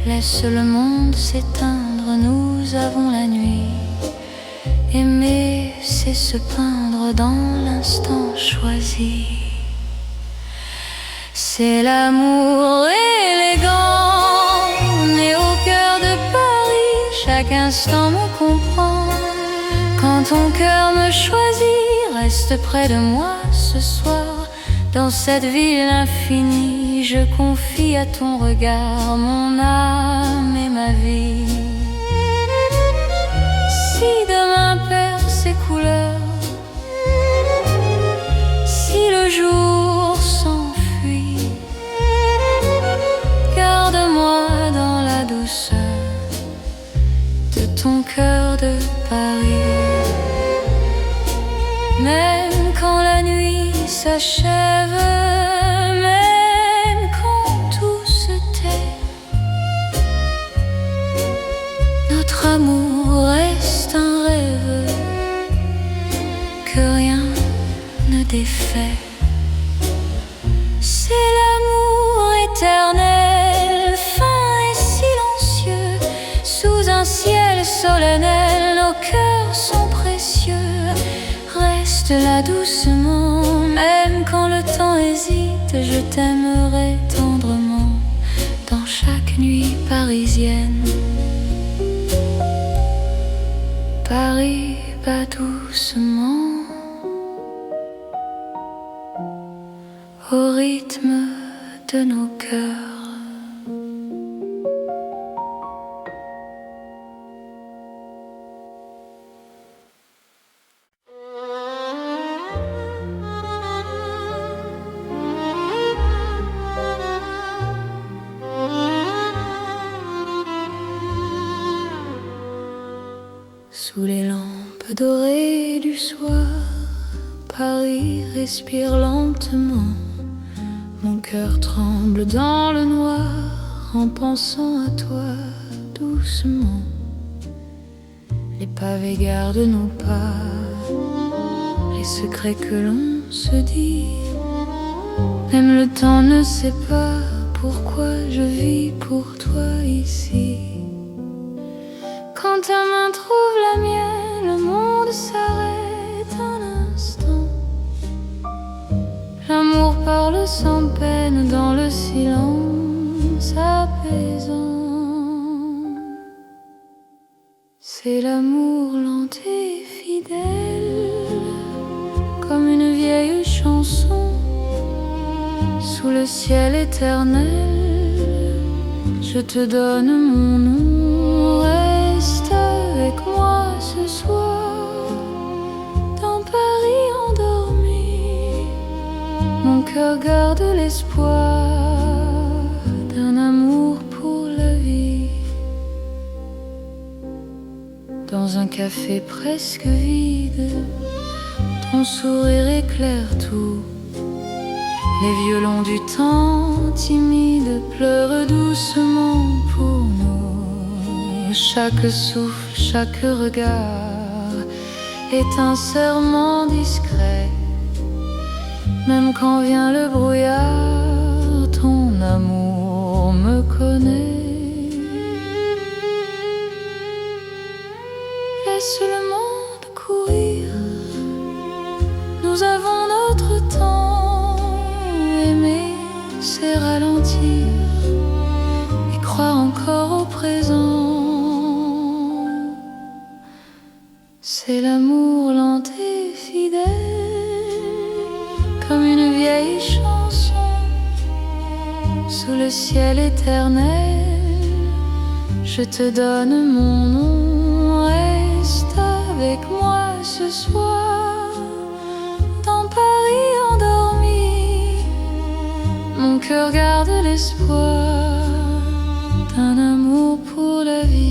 Laisse le monde s'éteindre, nous avons la nuit. Aimer, c'est se peindre dans l'instant choisi. C'est l'amour élégant, né au cœur de Paris. Chaque instant me comprend. Quand ton cœur me choisit, reste près de moi ce soir. Dans cette ville infinie, je confie à ton regard mon âme et ma vie. Si demain perd ses couleurs, si le jour s'enfuit, garde-moi dans la douceur de ton cœur de Paris. Même quand la nuit s'achève, même quand tout se tait, notre amour reste un rêve que rien ne défait. C'est l'amour éternel, fin et silencieux, sous un ciel solennel, nos cœurs sont précieux. Reste là doucement, même quand le temps hésite, je t'aimerai tendrement dans chaque nuit parisienne. Paris bat doucement au rythme de nos cœurs. Sous les lampes dorées du soir, Paris respire lentement. Mon cœur tremble dans le noir en pensant à toi doucement. Les pavés gardent nos pas, les secrets que l'on se dit. Même le temps ne sait pas pourquoi je vis pour toi ici. Quand ta main trouve la mienne, le monde s'arrête un instant. L'amour parle sans peine dans le silence apaisant. C'est l'amour lent et fidèle, comme une vieille chanson. Sous le ciel éternel, je te donne mon nom. Reste avec moi ce soir, dans Paris endormi. Mon cœur garde l'espoir d'un amour pour la vie. Dans un café presque vide, ton sourire éclaire tout. Les violons du temps timide pleurent doucement pour nous. Chaque souffle, chaque regard est un serment discret. Même quand vient le brouillard, ton amour me connaît. Laisse le monde courir, nous avons notre temps. Aimer, c'est ralentir et croire encore au présent. C'est l'amour lent et fidèle, comme une vieille chanson. Sous le ciel éternel, je te donne mon nom. Reste avec moi ce soir, dans Paris endormi. Mon cœur garde l'espoir d'un amour pour la vie.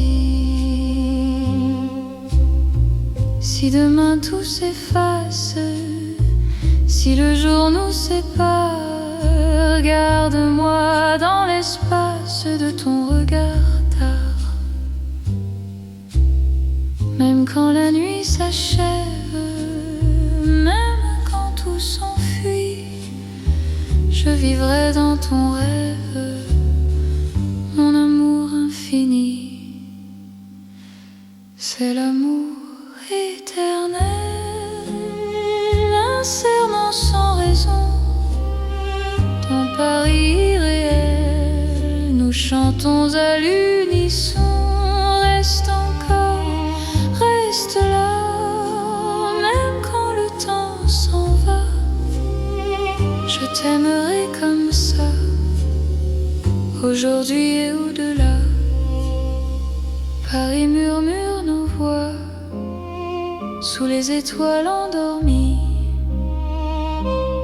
Si demain tout s'efface, si le jour nous sépare, garde-moi dans l'espace de ton regard tard. Même quand la nuit s'achève, même quand tout s'enfuit, je vivrai dans ton rêve, mon amour infini. C'est l'amour éternel. chantons à l'unisson. Reste encore, reste là, même quand le temps s'en va. Je t'aimerai comme ça, aujourd'hui et au-delà. Paris murmure nos voix sous les étoiles endormies.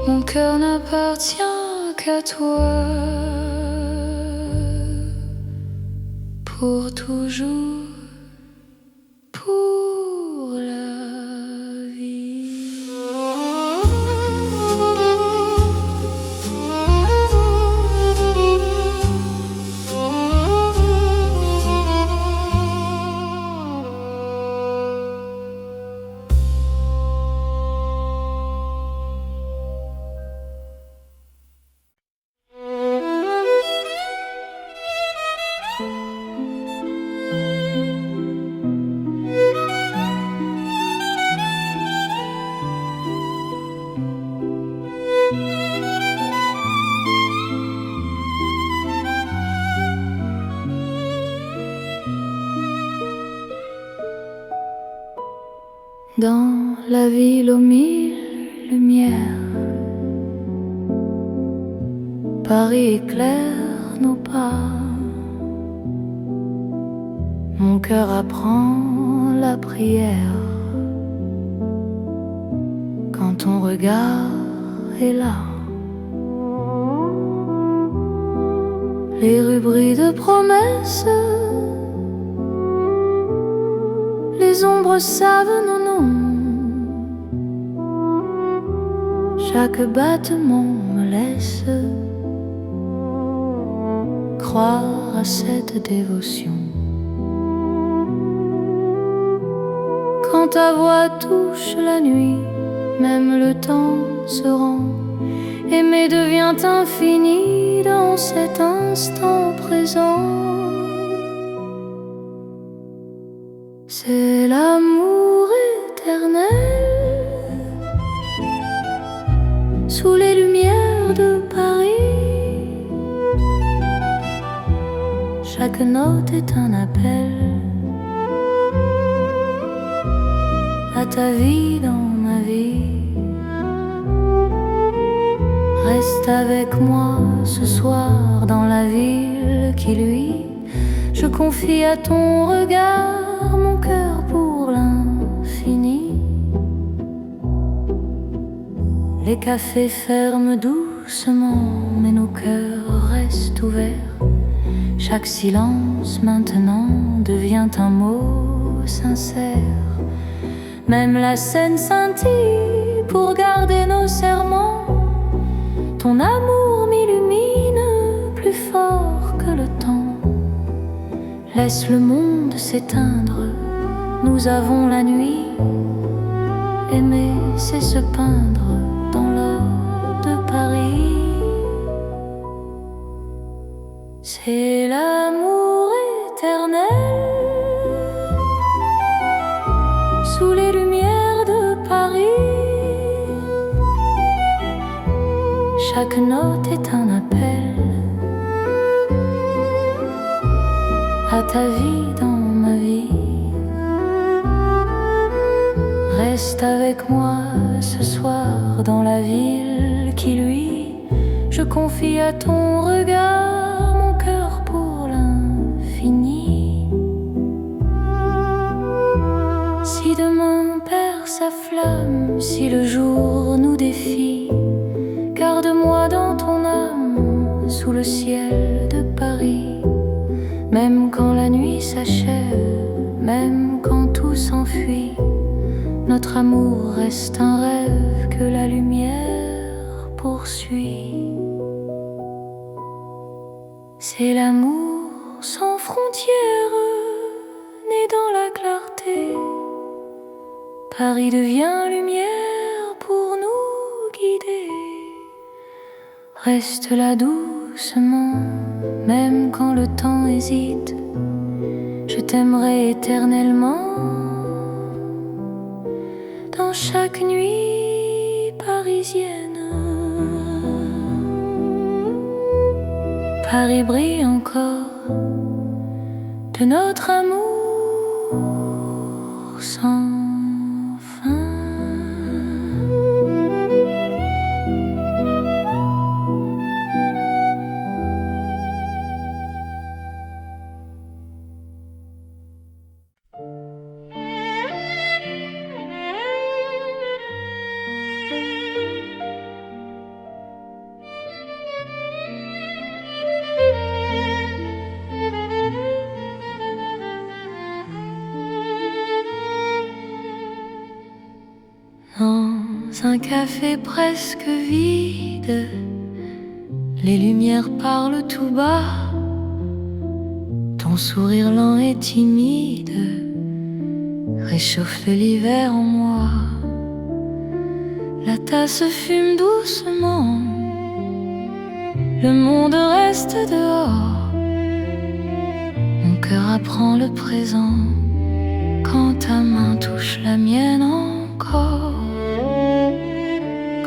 Mon cœur n'appartient qu'à toi, pour toujours, pour la vie. Dans la ville aux mille lumières, Paris éclaire nos pas. Mon cœur apprend la prière quand ton regard est là. Les rues brillent de promesses, les ombres savent nos noms. Chaque battement me laisse croire à cette dévotion. Quand ta voix touche la nuit, même le temps se rend. Aimer devient infini dans cet instant présent. C'est l'amour éternel sous les lumières de Paris. Chaque note est un appel à ta vie dans ma vie. Reste avec moi ce soir dans la ville qui luit. Je confie à ton regard mon cœur pour l'infini. Les cafés ferment doucement, mais nos cœurs restent ouverts. Chaque silence maintenant devient un mot sincère. Même la scène scintille pour garder nos serments. Ton amour m'illumine plus fort que le temps. Laisse le monde s'éteindre, nous avons la nuit. Aimer, c'est se peindre dans l'or de Paris. C'est l'amour éternel sous les lumières de Paris. Chaque note est un appel à ta vie dans ma vie. Reste avec moi ce soir dans la ville qui luit. Je confie à ton regard mon cœur pour l'infini. Si demain perd sa flamme, si le jour nous défie, garde-moi dans ton âme sous le ciel de Paris. Même quand la nuit s'achève, même quand tout s'enfuit, notre amour reste un rêve que la lumière poursuit. C'est l'amour sans frontières, né dans la clarté. Paris devient lumière pour nous guider. Reste là doucement, même quand le temps hésite. Je t'aimerai éternellement dans chaque nuit parisienne. Paris brille encore de notre amour sans fin. Dans un café presque vide, les lumières parlent tout bas. Ton sourire lent et timide réchauffe l'hiver en moi. La tasse fume doucement, le monde reste dehors. Mon cœur apprend le présent quand ta main touche la mienne encore.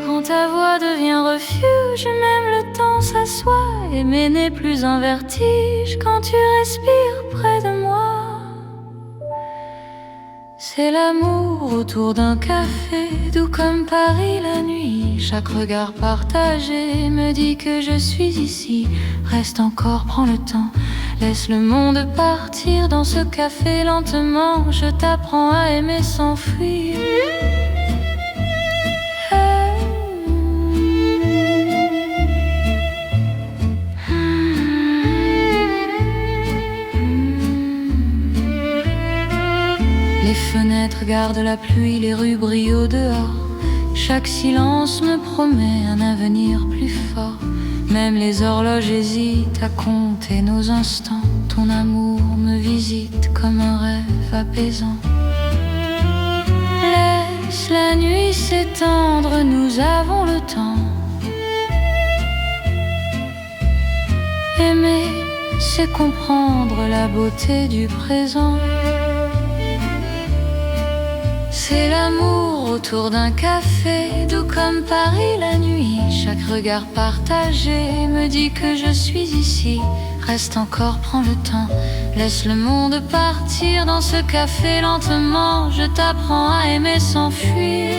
Quand ta voix devient refuge, même le temps s'assoit. Aimer n'est plus un vertige quand tu respires près de moi. C'est l'amour autour d'un café, doux comme Paris la nuit. Chaque regard partagé me dit que je suis ici. Reste encore, prends le temps, laisse le monde partir. Dans ce café lentement, je t'apprends à aimer sans fuir. Les fenêtres gardent la pluie, les rues brillent au dehors. Chaque silence me promet un avenir plus fort. Même les horloges hésitent à compter nos instants. Ton amour me visite comme un rêve apaisant. Laisse la nuit s'étendre, nous avons le temps. Aimer, c'est comprendre la beauté du présent. C'est l'amour autour d'un café, doux comme Paris la nuit. Chaque regard partagé me dit que je suis ici. Reste encore, prends le temps, laisse le monde partir. Dans ce café lentement, je t'apprends à aimer sans fuir.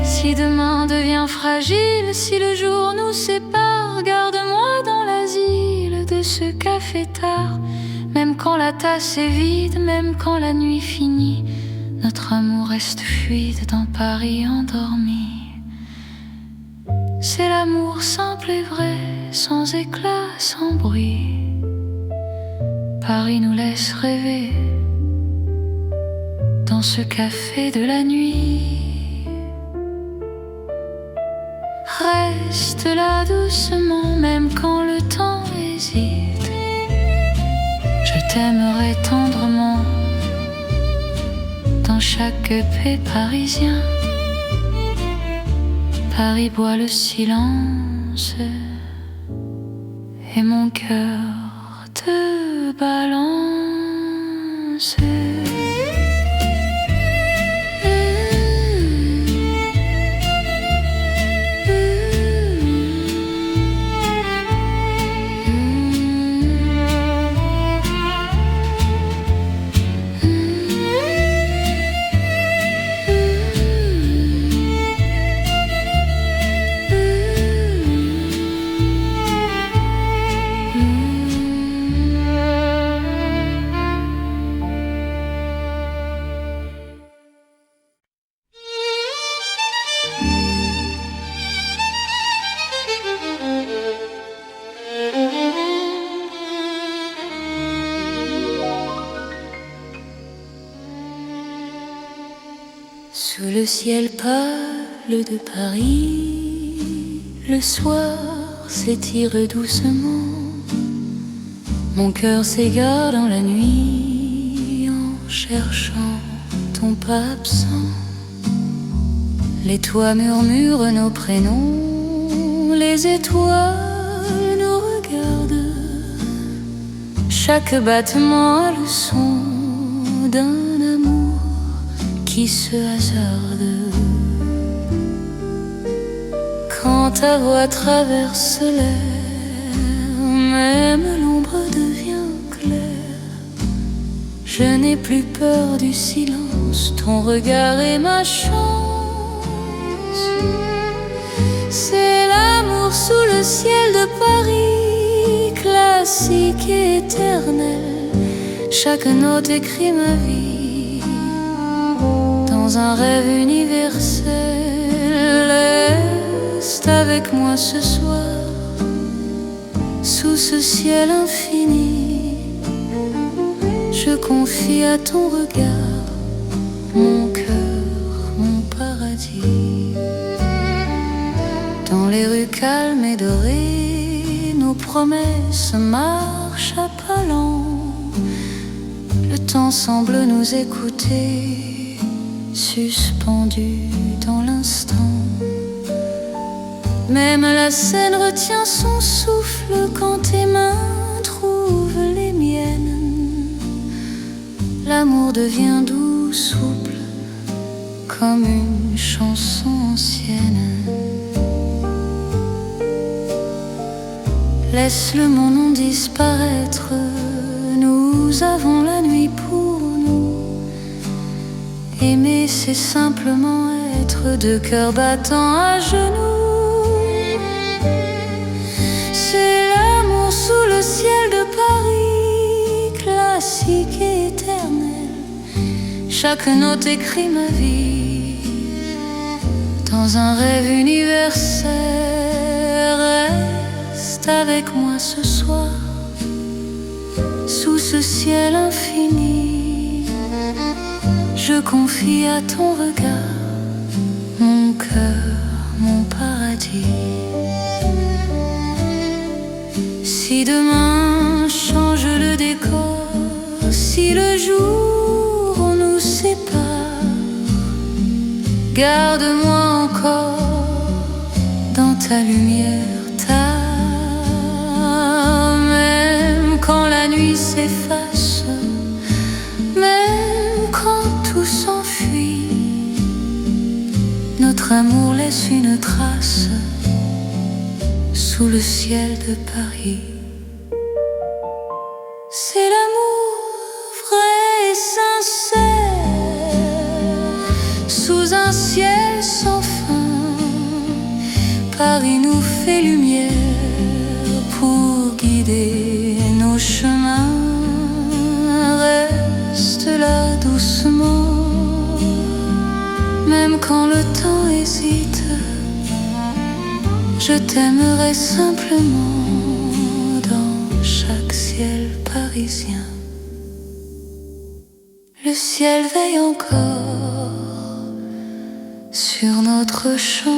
Si demain devient fragile, si le jour nous sépare, garde-moi dans l'asile de ce café tard. Même quand la tasse est vide, même quand la nuit finit, notre amour reste fluide dans Paris endormi. C'est l'amour simple et vrai, sans éclat, sans bruit. Paris nous laisse rêver dans ce café de la nuit. Reste là doucement, même quand le temps hésite. Je t'aimerai tendrement dans chaque paix parisien. Paris boit le silence et mon cœur te balance. Sous le ciel pâle de Paris, le soir s'étire doucement. Mon cœur s'égare dans la nuit en cherchant ton pas absent. Les toits murmurent nos prénoms, les étoiles nous regardent. Chaque battement a le son d'un amour qui se hasarde. Quand ta voix traverse l'air, même l'ombre devient claire. Je n'ai plus peur du silence, ton regard est ma chance. C'est l'amour sous le ciel de Paris, classique et éternel. Chaque note écrit ma vie dans un rêve universel. Reste avec moi ce soir, sous ce ciel infini. Je confie à ton regard mon cœur, mon paradis. Dans les rues calmes et dorées, nos promesses marchent à pas lents. Le temps semble nous écouter, suspendu dans l'instant. Même la scène retient son souffle quand tes mains trouvent les miennes. L'amour devient doux, souple, comme une chanson ancienne. Laisse le monde disparaître, nous avons la nuit pour nous. Aimer, c'est simplement être deux cœurs battants à genoux. C'est l'amour sous le ciel de Paris, classique et éternel. Chaque note écrit ma vie dans un rêve universel. Reste avec moi ce soir, sous ce ciel infini. Je confie à ton regard mon cœur, mon paradis. Si demain change le décor, si le jour nous sépare, garde-moi encore dans ta lumière, même quand la nuit s'efface, même quand tout s'enfuit, notre amour laisse une trace sous le ciel de Paris. C'est l'amour vrai et sincère, sous un ciel sans fin. Paris nous fait lumière pour guider nos chemins. Reste là doucement, même quand le temps hésite. Je t'aimerai simplement dans chaque ciel parisien. Le ciel veille encore sur notre champ.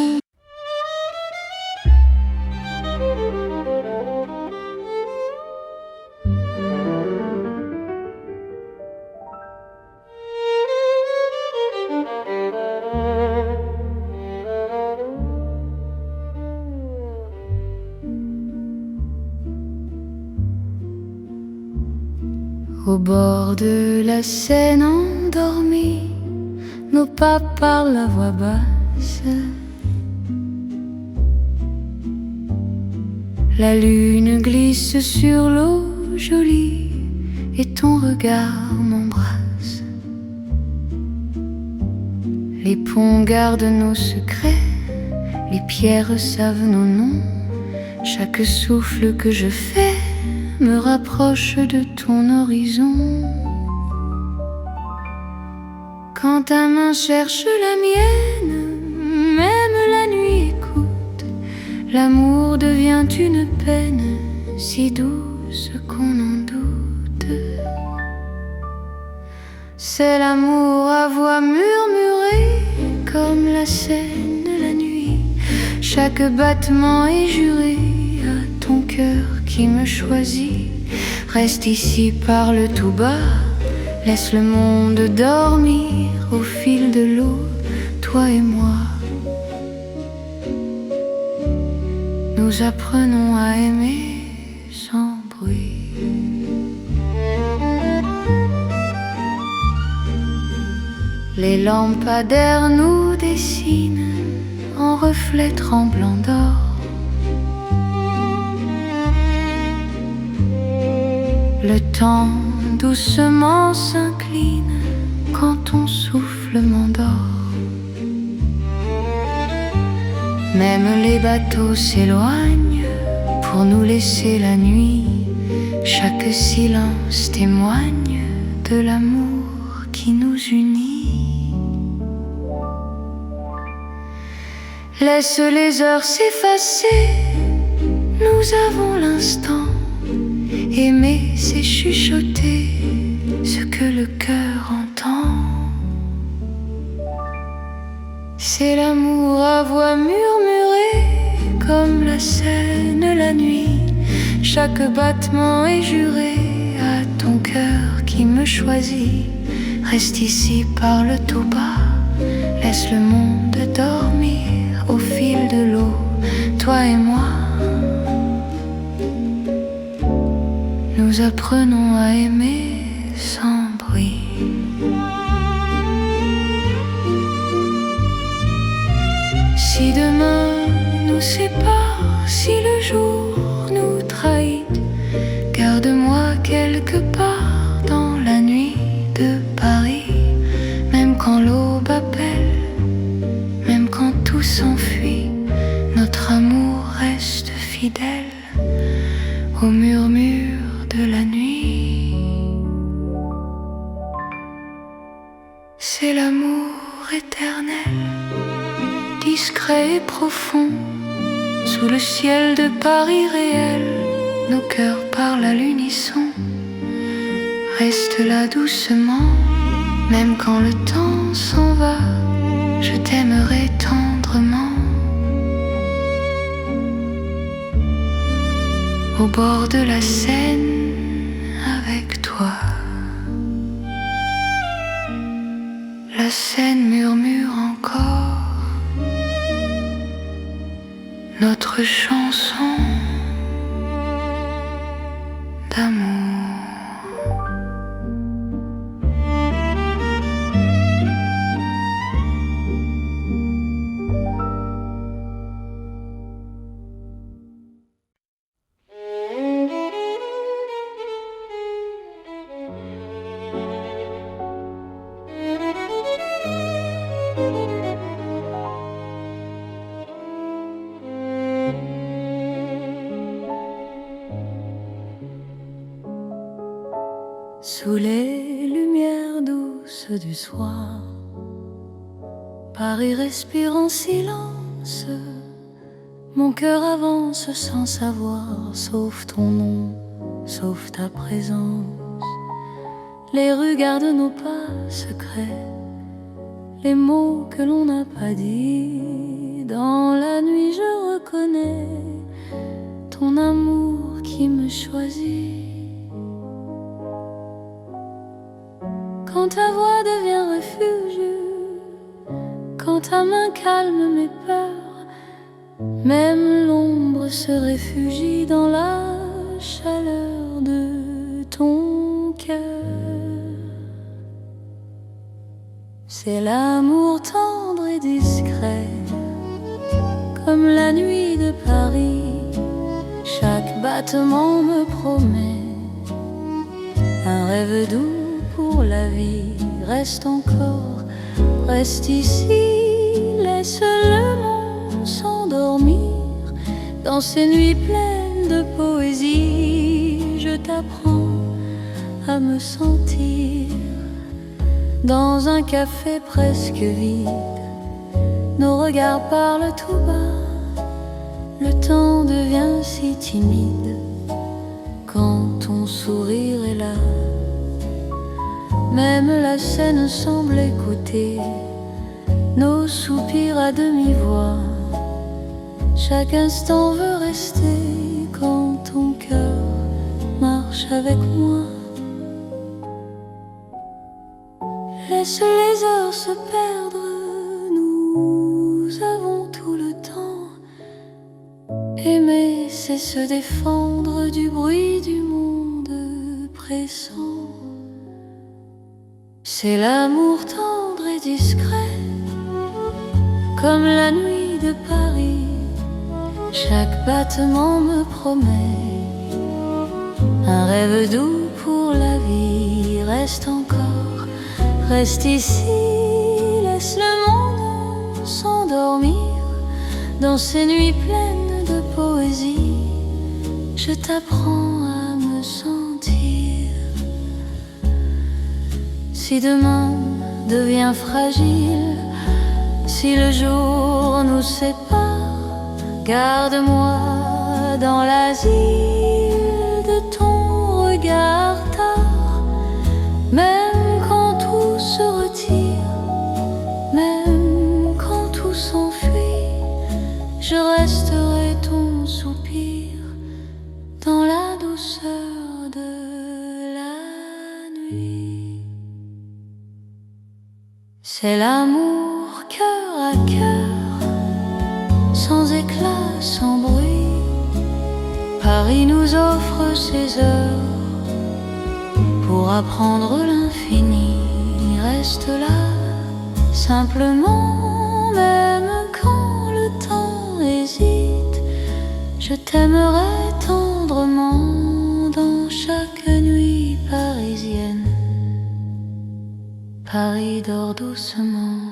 Au bord de la Seine endormie, nos pas parlent à voix basse. La lune glisse sur l'eau jolie et ton regard m'embrasse. Les ponts gardent nos secrets, les pierres savent nos noms. Chaque souffle que je fais me rapproche de ton horizon. Quand ta main cherche la mienne, même la nuit écoute. L'amour devient une peine si douce qu'on en doute. C'est l'amour à voix murmurée comme la Seine la nuit. Chaque battement est juré à ton cœur qui me choisit. Reste ici, parle tout bas, laisse le monde dormir au fil de l'eau, toi et moi. Nous apprenons à aimer sans bruit. Les lampadaires nous dessinent en reflets tremblants d'or. Le temps doucement s'incline quand ton souffle m'endort. Même les bateaux s'éloignent pour nous laisser la nuit. Chaque silence témoigne de l'amour qui nous unit. Laisse les heures s'effacer, nous avons l'instant. Aimer, c'est chuchoter ce que le cœur entend. C'est l'amour à voix murmurée, comme la Seine la nuit. Chaque battement est juré à ton cœur qui me choisit. Reste ici, parle tout bas, laisse le monde dormir au fil de l'eau, toi et moi. Nous apprenons à aimer sans bruit. Si demain nous sépare, si le jour nous trahit, garde-moi quelque part dans la nuit de Paris. Même quand l'aube appelle, même quand tout s'enfuit, notre amour reste fidèle au murmure de la nuit. C'est l'amour éternel, discret et profond, sous le ciel de Paris réel. Nos cœurs parlent à l'unisson. Reste là doucement, même quand le temps s'en va, je t'aimerai tendrement. Au bord de la Seine avec toi. La Seine murmure encore notre chanson d'amour. Sous les lumières douces du soir, Paris respire en silence. Mon cœur avance sans savoir, sauf ton nom, sauf ta présence. Les rues gardent nos pas secrets, les mots que l'on n'a pas dit. Dans la nuit je reconnais ton amour qui me choisit. Quand ta voix devient refuge, quand ta main calme mes peurs, même l'ombre se réfugie dans la chaleur de ton cœur. C'est l'amour tendre et discret, comme la nuit de Paris. Chaque battement me promet un rêve doux pour la vie. Reste encore, reste ici, laisse le monde s'endormir dans ces nuits pleines de poésie. Je t'apprends à me sentir dans un café presque vide. Nos regards parlent tout bas, le temps devient si timide quand ton sourire est là. Même la Seine semble écouter nos soupirs à demi-voix. Chaque instant veut rester quand ton cœur marche avec moi. Laisse les heures se perdre, nous avons tout le temps. Aimer, c'est se défendre du bruit du monde pressant. C'est l'amour tendre et discret, comme la nuit de Paris. Chaque battement me promet un rêve doux pour la vie. Reste encore, reste ici, laisse le monde s'endormir dans ces nuits pleines de poésie. Je t'apprends à me sentir. Si demain devient fragile, si le jour nous sépare, garde-moi dans l'asile de ton regard tard. Même quand tout se retire, même quand tout s'enfuit, je resterai ton soupir dans la douceur de la nuit. C'est l'amour cœur à cœur, sans éclat, sans bruit. Paris nous offre ses heures pour apprendre l'infini. Reste là, simplement, même quand le temps hésite. Je t'aimerai tendrement dans chaque nuit parisienne. Paris dort doucement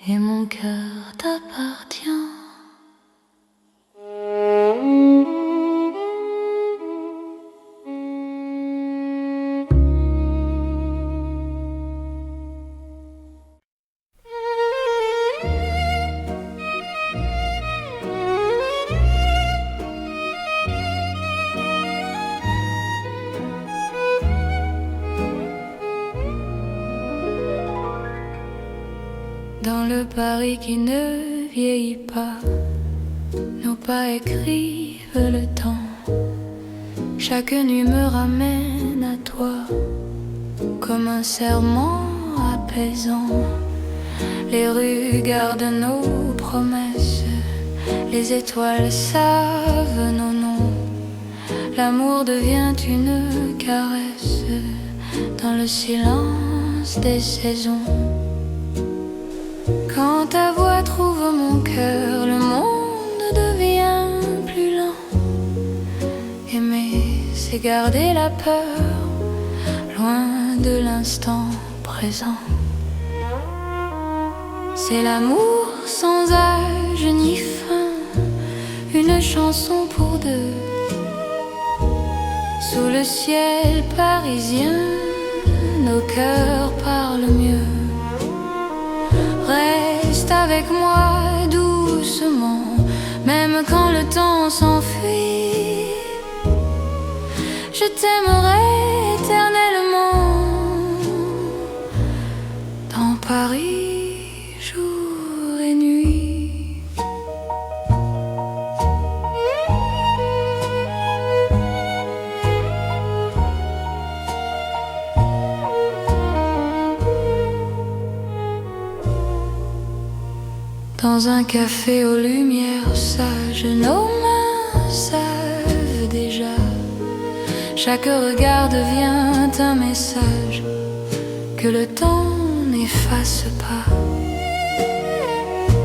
et mon cœur t'appartient. Dans le Paris qui ne vieillit pas, nos pas écrivent le temps. Chaque nuit me ramène à toi, comme un serment apaisant. Les rues gardent nos promesses, les étoiles savent nos noms. L'amour devient une caresse dans le silence des saisons. Quand ta voix trouve mon cœur, le monde devient plus lent. Aimer, c'est garder la peur, loin de l'instant présent. C'est l'amour sans âge ni fin, une chanson pour deux. Sous le ciel parisien, nos cœurs parlent mieux. Reste avec moi doucement, même quand le temps s'enfuit. Je t'aimerai éternellement dans Paris, jour et nuit. Dans un café aux lumières sages, nos mains savent déjà. Chaque regard devient un message que le temps n'efface pas.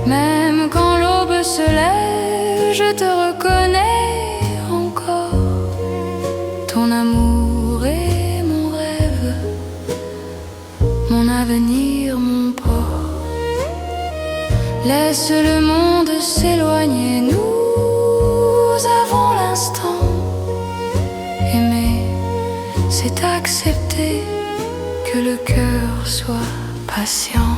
Même quand l'aube se lève, je te reconnais encore. Ton amour est mon rêve, mon avenir, mon port. Laisse le monde s'éloigner, nous avons l'instant. Aimer, c'est accepter que le cœur soit patient.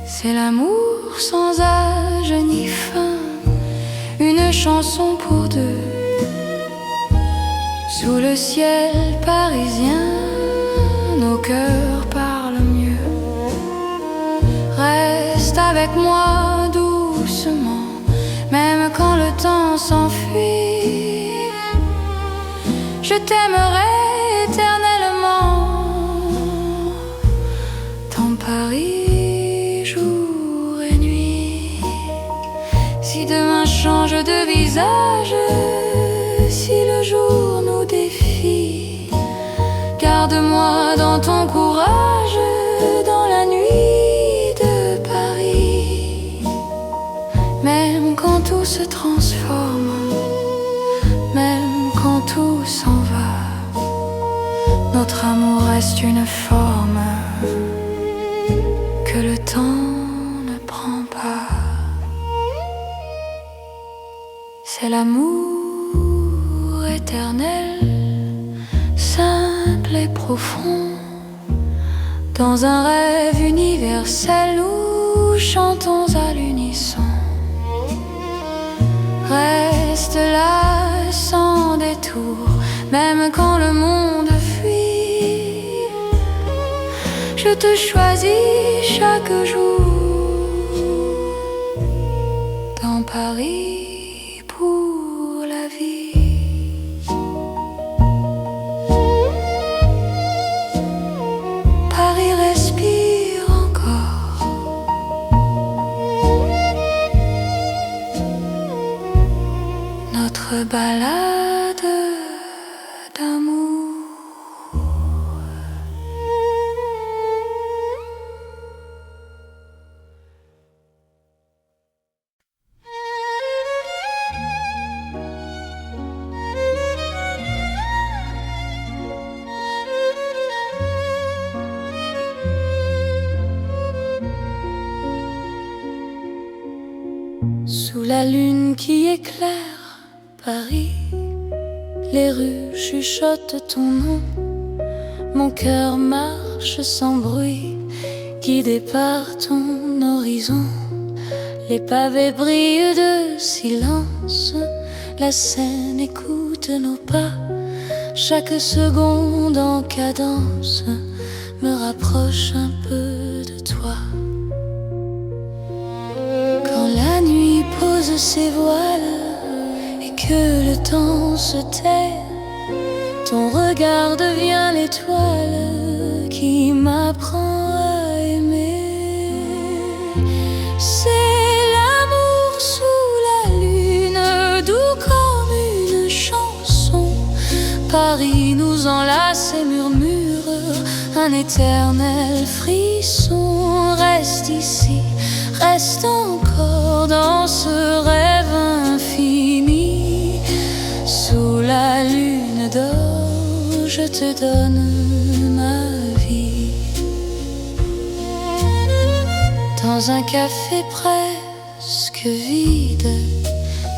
C'est l'amour sans âge ni fin, une chanson pour deux. Sous le ciel parisien, nos cœurs parlent mieux. Reste avec moi doucement, même quand le temps s'enfuit. Je t'aimerai éternellement dans Paris, jour et nuit. Si demain change de visage, si le jour nous défie, garde Garde-moi dans ton courage, dans la nuit de Paris. Même quand tout se transforme, même quand tout s'en va, notre amour reste une forme que le temps ne prend pas. C'est l'amour éternel, simple et profond. Dans un rêve universel, nous chantons à l'unisson. Reste là sans détour, même quand le monde fuit. Je te choisis chaque jour dans Paris pour la vie. Paris respire encore. Notre balade d'amour. Sous la lune qui éclaire Paris, les rues chuchotent ton nom. Mon cœur marche sans bruit, guidé par ton horizon. Les pavés brillent de silence, la Seine écoute nos pas. Chaque seconde en cadence me rapproche un peu de toi. Quand la nuit pose ses voiles et que le temps se tait, ton regard devient l'étoile qui m'apprend à aimer. C'est l'amour sous la lune, doux comme une chanson. Paris nous enlace et murmure un éternel frisson. Reste ici, reste encore dans ce rêve infini. Sous la lune d'or, je te donne ma vie. Dans un café presque vide,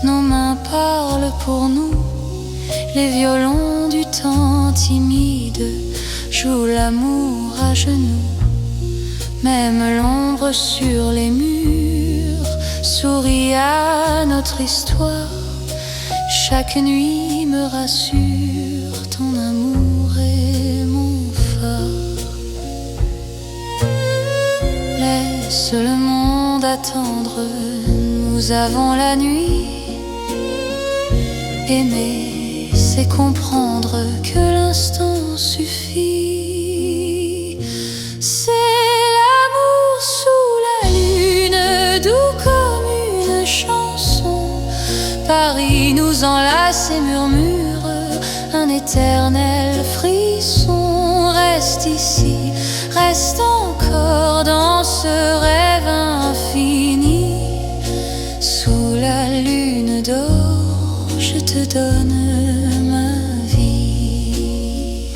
nos mains parlent pour nous. Les violons du temps timide jouent l'amour à genoux. Même l'ombre sur les murs sourit à notre histoire. Chaque nuit me rassure, ton amour est mon phare. Laisse le monde attendre, nous avons la nuit. Aimer, c'est comprendre que l'instant suffit. C'est l'amour sous la lune, doux comme une chanson. Paris nous enlace et murmure un éternel frisson. Reste ici, reste encore dans ce rêve infini. Sous la lune d'or, je te donne ma vie.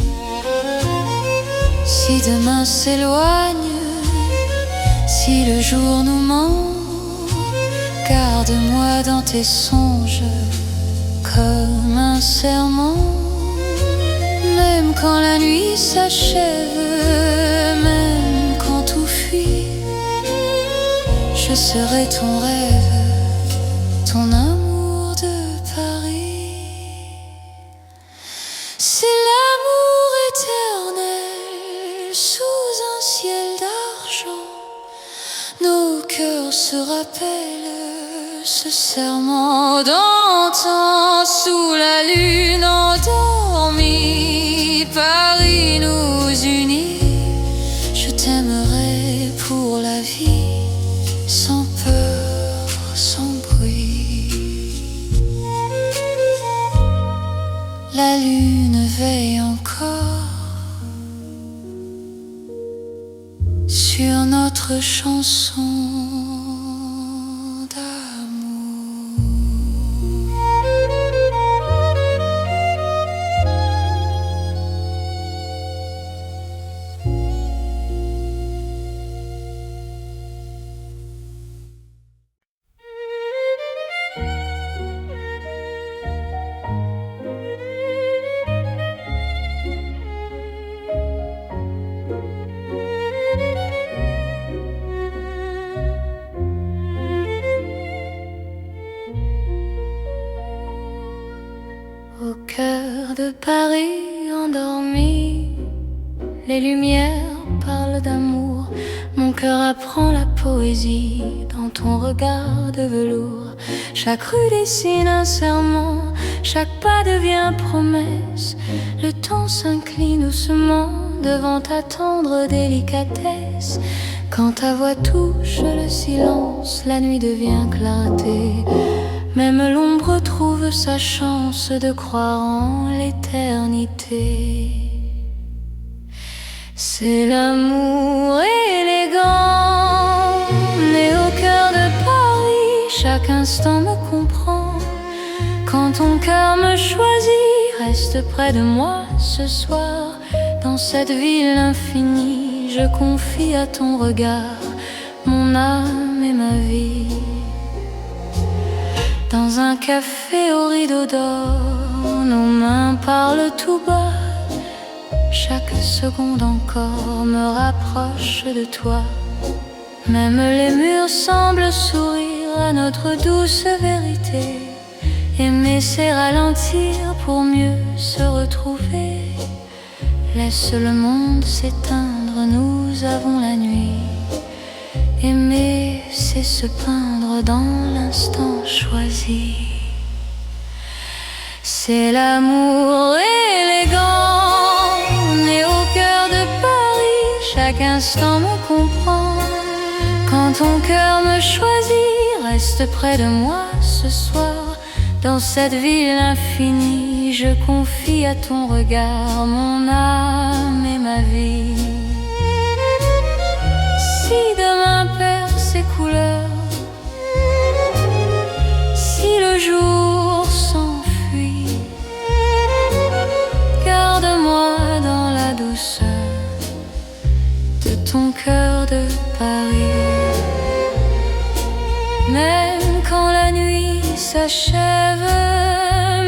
Si demain s'éloigne, si le jour nous ment, garde-moi dans tes songes comme un serment. Même quand la nuit s'achève, même quand tout fuit, je serai ton rêve, ton amour de Paris. C'est l'amour éternel sous un ciel d'argent. Nos cœurs se rappellent ce serment d'antan. Sous la lune endormie, Paris nous unit. Je t'aimerai pour la vie, sans peur, sans bruit. La lune veille encore notre chanson d'amour. Au cœur de Paris endormi, les lumières parlent d'amour. Mon cœur apprend la poésie dans ton regard de velours. Chaque rue dessine un serment, chaque pas devient promesse. Le temps s'incline doucement devant ta tendre délicatesse. Quand ta voix touche le silence, la nuit devient clarté. Même l'ombre trouve sa chance de croire en l'éternité. C'est l'amour élégant, né au cœur de Paris. Chaque instant me comprend. Quand ton cœur me choisit, reste près de moi ce soir. Dans cette ville infinie, je confie à ton regard mon âme et ma vie. Dans un café au rideau d'or, nos mains parlent tout bas. Chaque seconde encore me rapproche de toi. Même les murs semblent sourire à notre douce vérité. Aimer c'est ralentir pour mieux se retrouver. Laisse le monde s'éteindre, nous avons la nuit. Aimer, c'est se peindre dans l'instant choisi. C'est l'amour élégant, né au cœur de Paris. Chaque instant me comprend. Quand ton cœur me choisit, reste près de moi ce soir. Dans cette ville infinie, je confie à ton regard mon âme et ma vie. Si demain perd ses couleurs, si le jour s'enfuit, garde-moi dans la douceur de ton cœur de Paris. Même quand la nuit s'achève,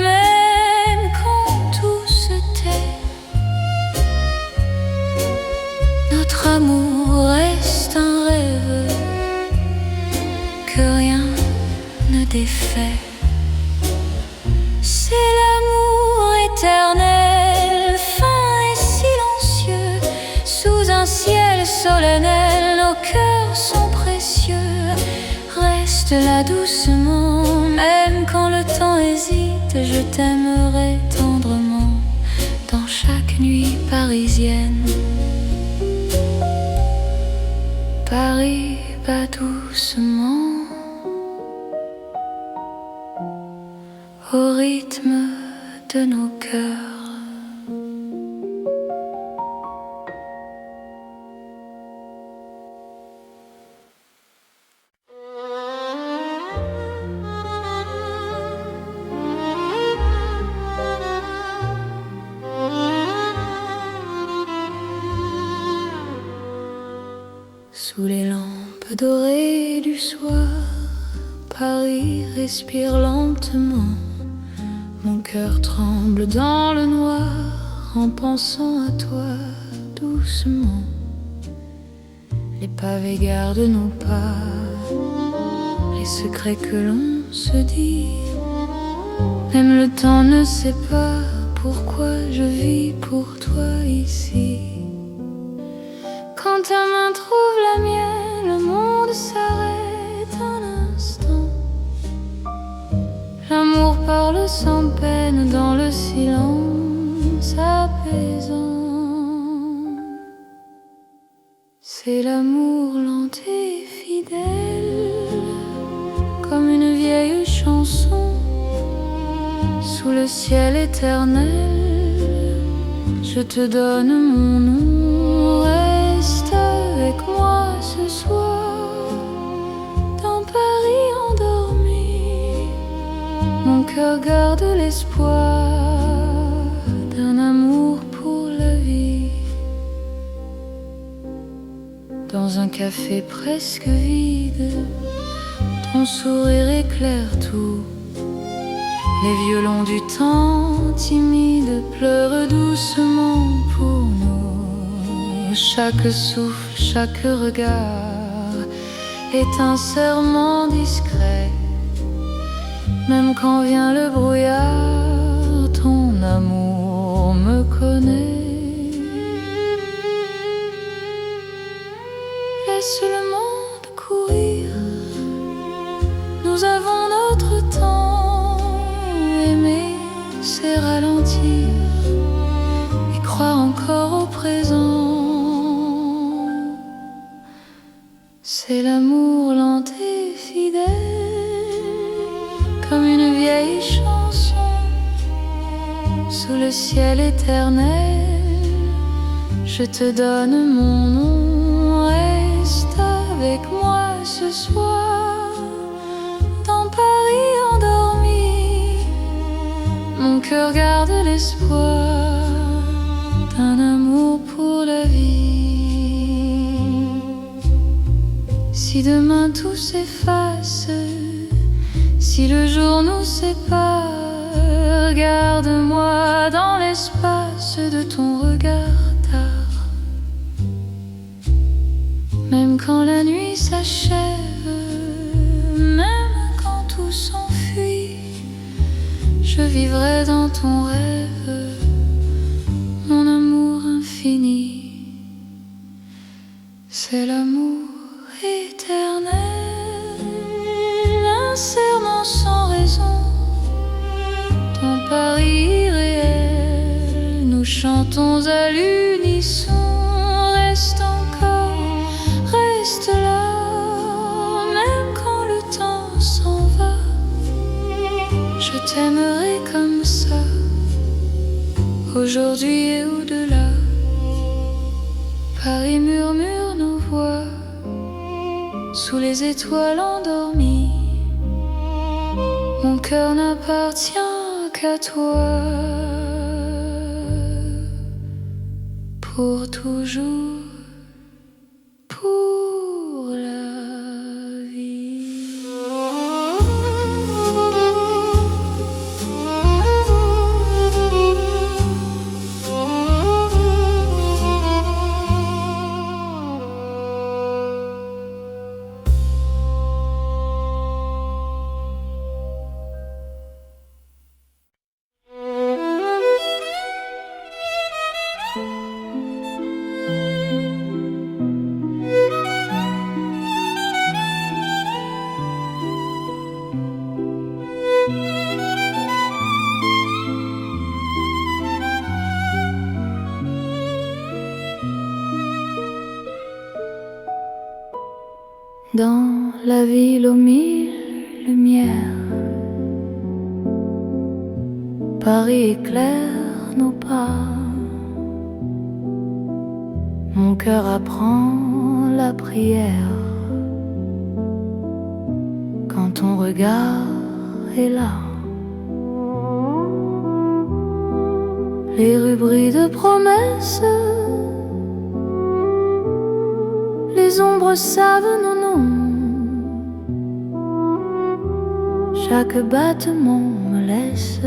même quand tout se tait, notre amour reste un rêve que rien ne défait. C'est l'amour éternel, fin et silencieux. Sous un ciel solennel, nos cœurs sont précieux. Reste là doucement, même quand le temps hésite. Je t'aimerai tendrement dans chaque nuit parisienne. Paris bat doucement au rythme de nos cœurs. Sous les lampes dorées du soir, Paris respire lentement. Mon cœur tremble dans le noir en pensant à toi doucement. Les pavés gardent nos pas, les secrets que l'on se dit. Même le temps ne sait pas pourquoi je vis pour toi ici. Quand ta main trouve la mienne, le monde s'arrête un instant. L'amour parle sans peine dans le silence apaisant. C'est l'amour lent et fidèle, comme une vieille chanson. Sous le ciel éternel, je te donne mon nom. Reste avec moi ce soir dans Paris endormi. Mon cœur garde l'espoir d'un amour pour la vie. Dans un café presque vide, ton sourire éclaire tout. Les violons du temps timide pleurent doucement pour nous. Chaque souffle, chaque regard est un serment discret. Même quand vient le brouillard, ton amour me connaît. Laisse le monde courir, nous avons notre temps. Aimer, c'est ralentir et croire encore au présent. C'est l'amour lent et fidèle, comme une vieille chanson sous le ciel éternel. Je te donne mon nom, reste avec moi ce soir dans Paris endormi. Mon cœur garde l'espoir d'un amour pour la vie. Si demain tout s'efface, si le jour nous sépare, garde-moi dans l'espace de ton regard tard. Même quand la nuit s'achève, même quand tout s'enfuit, je vivrai dans ton rêve, mon amour infini. C'est l'amour éternel, un serment sans raison. Ton Paris irréel, nous chantons à l'unisson. Reste encore, reste là, même quand le temps s'en va. Je t'aimerai comme ça, aujourd'hui et au-delà. Paris murmure nos voix sous les étoiles endormies. Mon cœur n'appartient qu'à toi, pour toujours, pour la vie. Dans la ville aux mille lumières, Paris éclaire nos pas. Mon cœur apprend la prière quand ton regard est là. Les rues brillent de promesses, les ombres savent nos noms. Chaque battement me laisse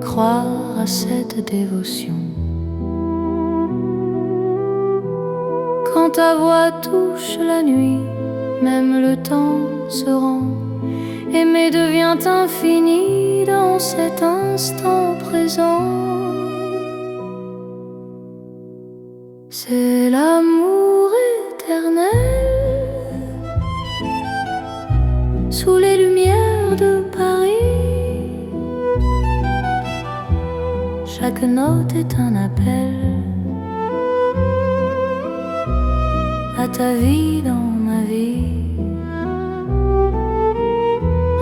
croire à cette dévotion. Quand ta voix touche la nuit, même le temps se rend. Aimer devient infini dans cet instant présent. C'est l'amour éternel sous les lumières de Paris. Chaque note est un appel à ta vie dans ma vie.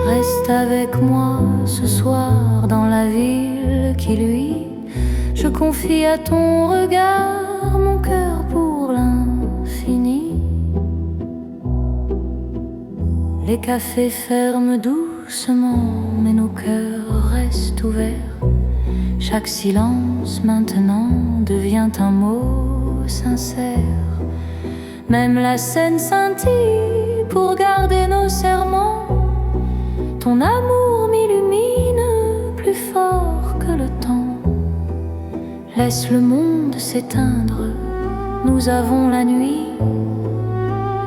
Reste avec moi ce soir dans la ville qui luit. Je confie à ton regard mon cœur pour l'infini. Les cafés ferment doucement, mais nos cœurs restent ouverts. Chaque silence maintenant devient un mot sincère. Même la scène scintille pour garder nos serments. Ton amour m'illumine plus fort que le temps. Laisse le monde s'éteindre, nous avons la nuit.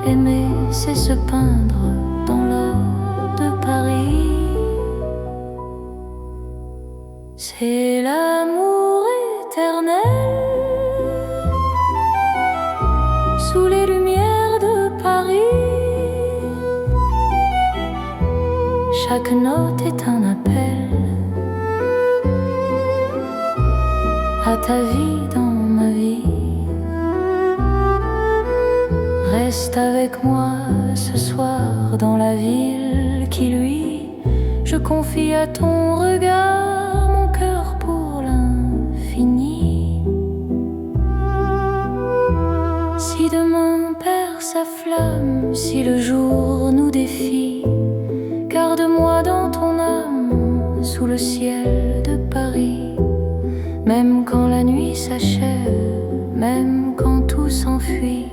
Aimer, c'est se peindre dans l'or de Paris. C'est l'amour éternel sous les lumières de Paris. Chaque note est un appel à ta vie dans ma vie. Reste avec moi ce soir dans la ville qui luit. Je confie à ton regard mon cœur pour l'infini. Si demain perd sa flamme, si le jour nous défie, garde-moi dans ton âme sous le ciel de Paris. Même quand la nuit s'achève, même quand tout s'enfuit,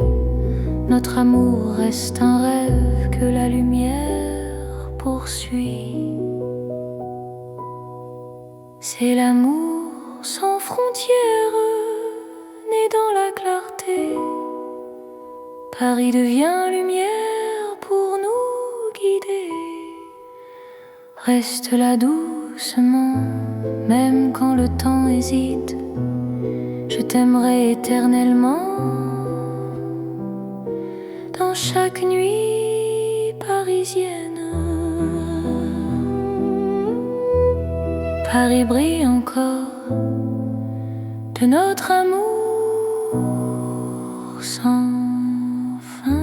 notre amour reste un rêve que la lumière poursuit. C'est l'amour sans frontières, né dans la clarté. Paris devient lumière pour nous guider. Reste là doucement, même quand le temps hésite. Je t'aimerai éternellement dans chaque nuit parisienne. Paris brille encore de notre amour sans fin.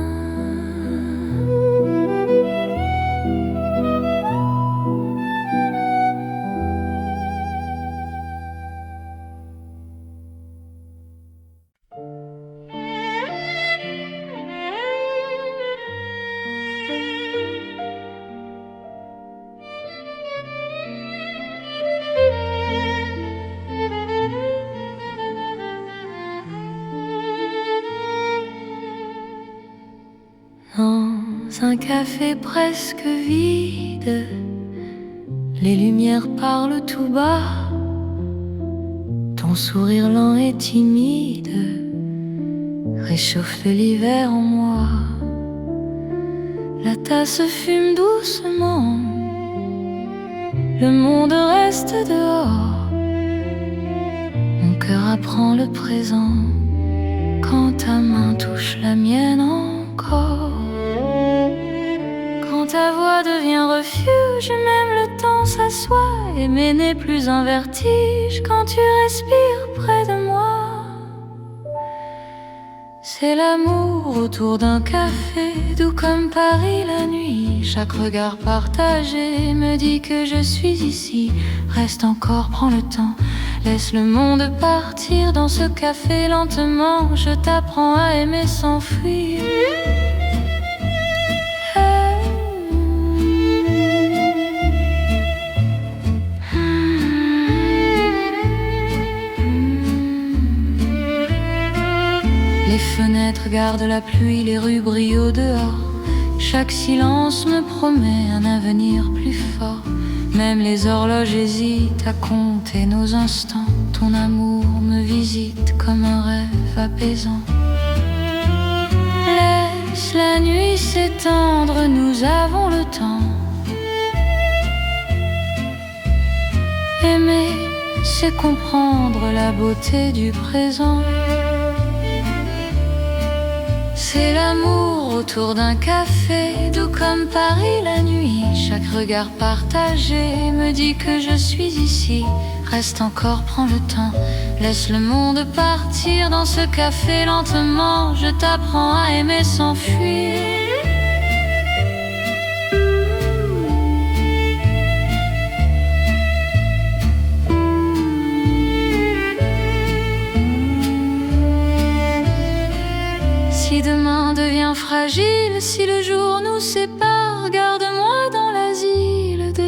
Dans un café presque vide, les lumières parlent tout bas. Ton sourire lent et timide réchauffe l'hiver en moi. La tasse fume doucement, le monde reste dehors. Mon cœur apprend le présent quand ta main touche la mienne encore. Quand ta voix devient refuge, même le temps s'assoit. Aimer n'est plus un vertige quand tu respires près de moi. C'est l'amour autour d'un café, doux comme Paris la nuit. Chaque regard partagé me dit que je suis ici. Reste encore, prends le temps, laisse le monde partir dans ce café lentement. Je t'apprends à aimer sans fuir. Les fenêtres gardent la pluie, les rues brillent au dehors. Chaque silence me promet un avenir plus fort. Même les horloges hésitent à compter nos instants. Ton amour me visite comme un rêve apaisant. Laisse la nuit s'étendre, nous avons le temps. Aimer, c'est comprendre la beauté du présent. C'est l'amour autour d'un café, doux comme Paris la nuit. Chaque regard partagé me dit que je suis ici. Reste encore, prends le temps, laisse le monde partir dans ce café lentement. Je t'apprends à aimer sans fuir.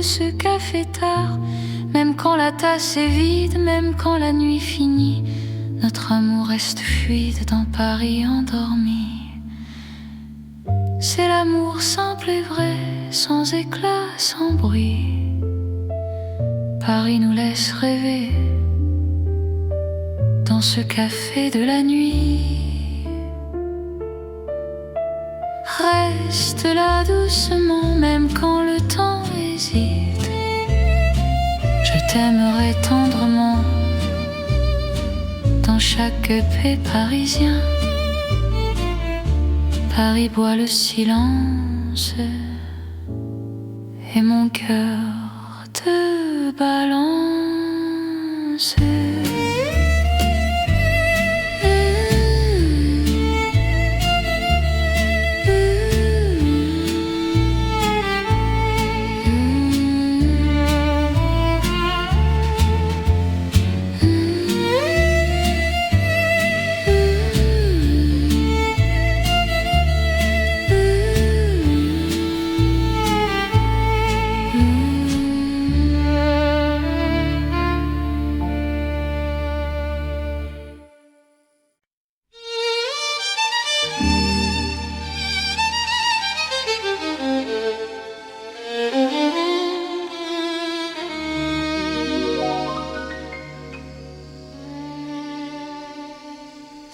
ce café tard. Même quand la tasse est vide, même quand la nuit finit, notre amour reste fluide dans Paris endormi. C'est l'amour simple et vrai, sans éclat, sans bruit. Paris nous laisse rêver dans ce café de la nuit. Reste là doucement, même quand le temps hésite. Je t'aimerai tendrement dans chaque paix parisien. Paris boit le silence et mon cœur te balance.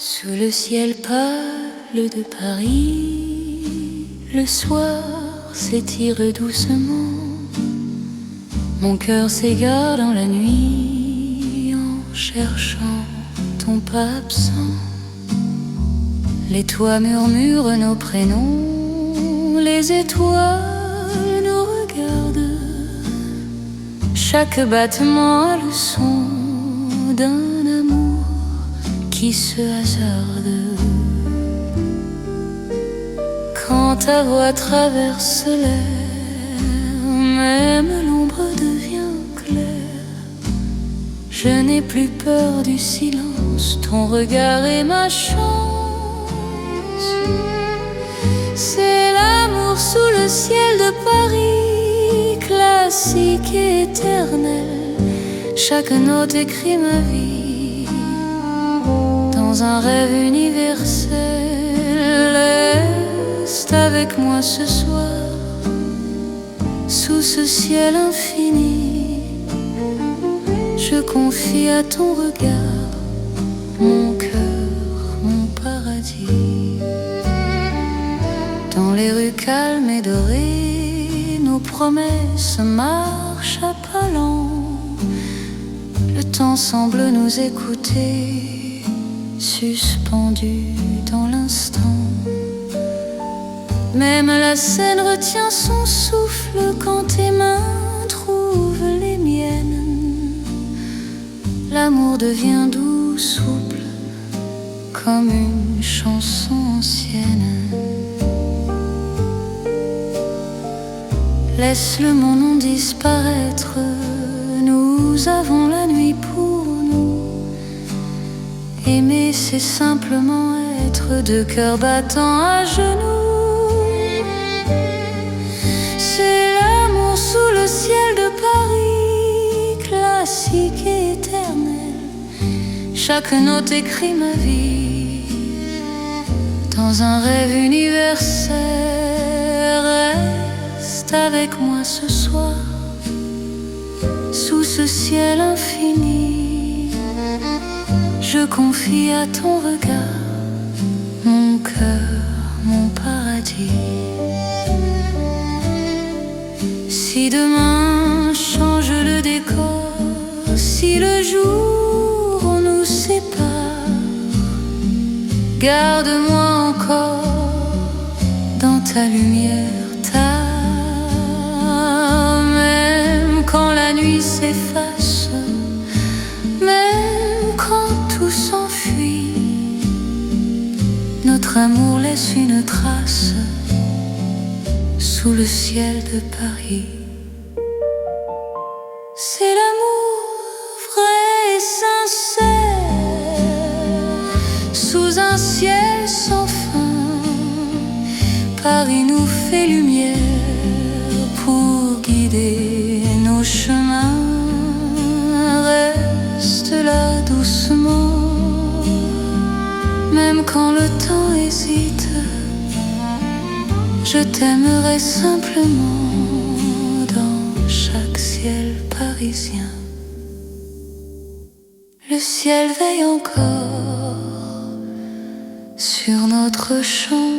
Sous le ciel pâle de Paris, le soir s'étire doucement. Mon cœur s'égare dans la nuit en cherchant ton pas absent. Les toits murmurent nos prénoms, les étoiles nous regardent. Chaque battement a le son d'un amour qui se hasarde. Quand ta voix traverse l'air, même l'ombre devient claire. Je n'ai plus peur du silence, ton regard est ma chance. C'est l'amour sous le ciel de Paris, classique et éternel. Chaque note écrit ma vie dans un rêve universel. Reste avec moi ce soir, sous ce ciel infini. Je confie à ton regard mon cœur, mon paradis. Dans les rues calmes et dorées, nos promesses marchent à pas lents. Le temps semble nous écouter, suspendu dans l'instant. Même la scène retient son souffle quand tes mains trouvent les miennes. L'amour devient doux, souple, comme une chanson ancienne. Laisse le monde disparaître, nous avons la nuit pour nous. Aimer, c'est simplement être deux cœurs battants à genoux. C'est l'amour sous le ciel de Paris, classique et éternel. Chaque note écrit ma vie dans un rêve universel. Reste avec moi ce soir, sous ce ciel infini. Je confie à ton regard mon cœur, mon paradis. Si demain change le décor, si le jour nous sépare, garde-moi encore dans ta lumière, même quand la nuit s'efface, même quand tout s'enfuit, notre amour laisse une trace sous le ciel de Paris. C'est l'amour vrai et sincère, sous un ciel sans fin. Paris nous fait lumière pour guider nos chemins restent là doucement. Même quand le temps hésite, je t'aimerai simplement dans chaque ciel parisien. Le ciel veille encore sur notre champ.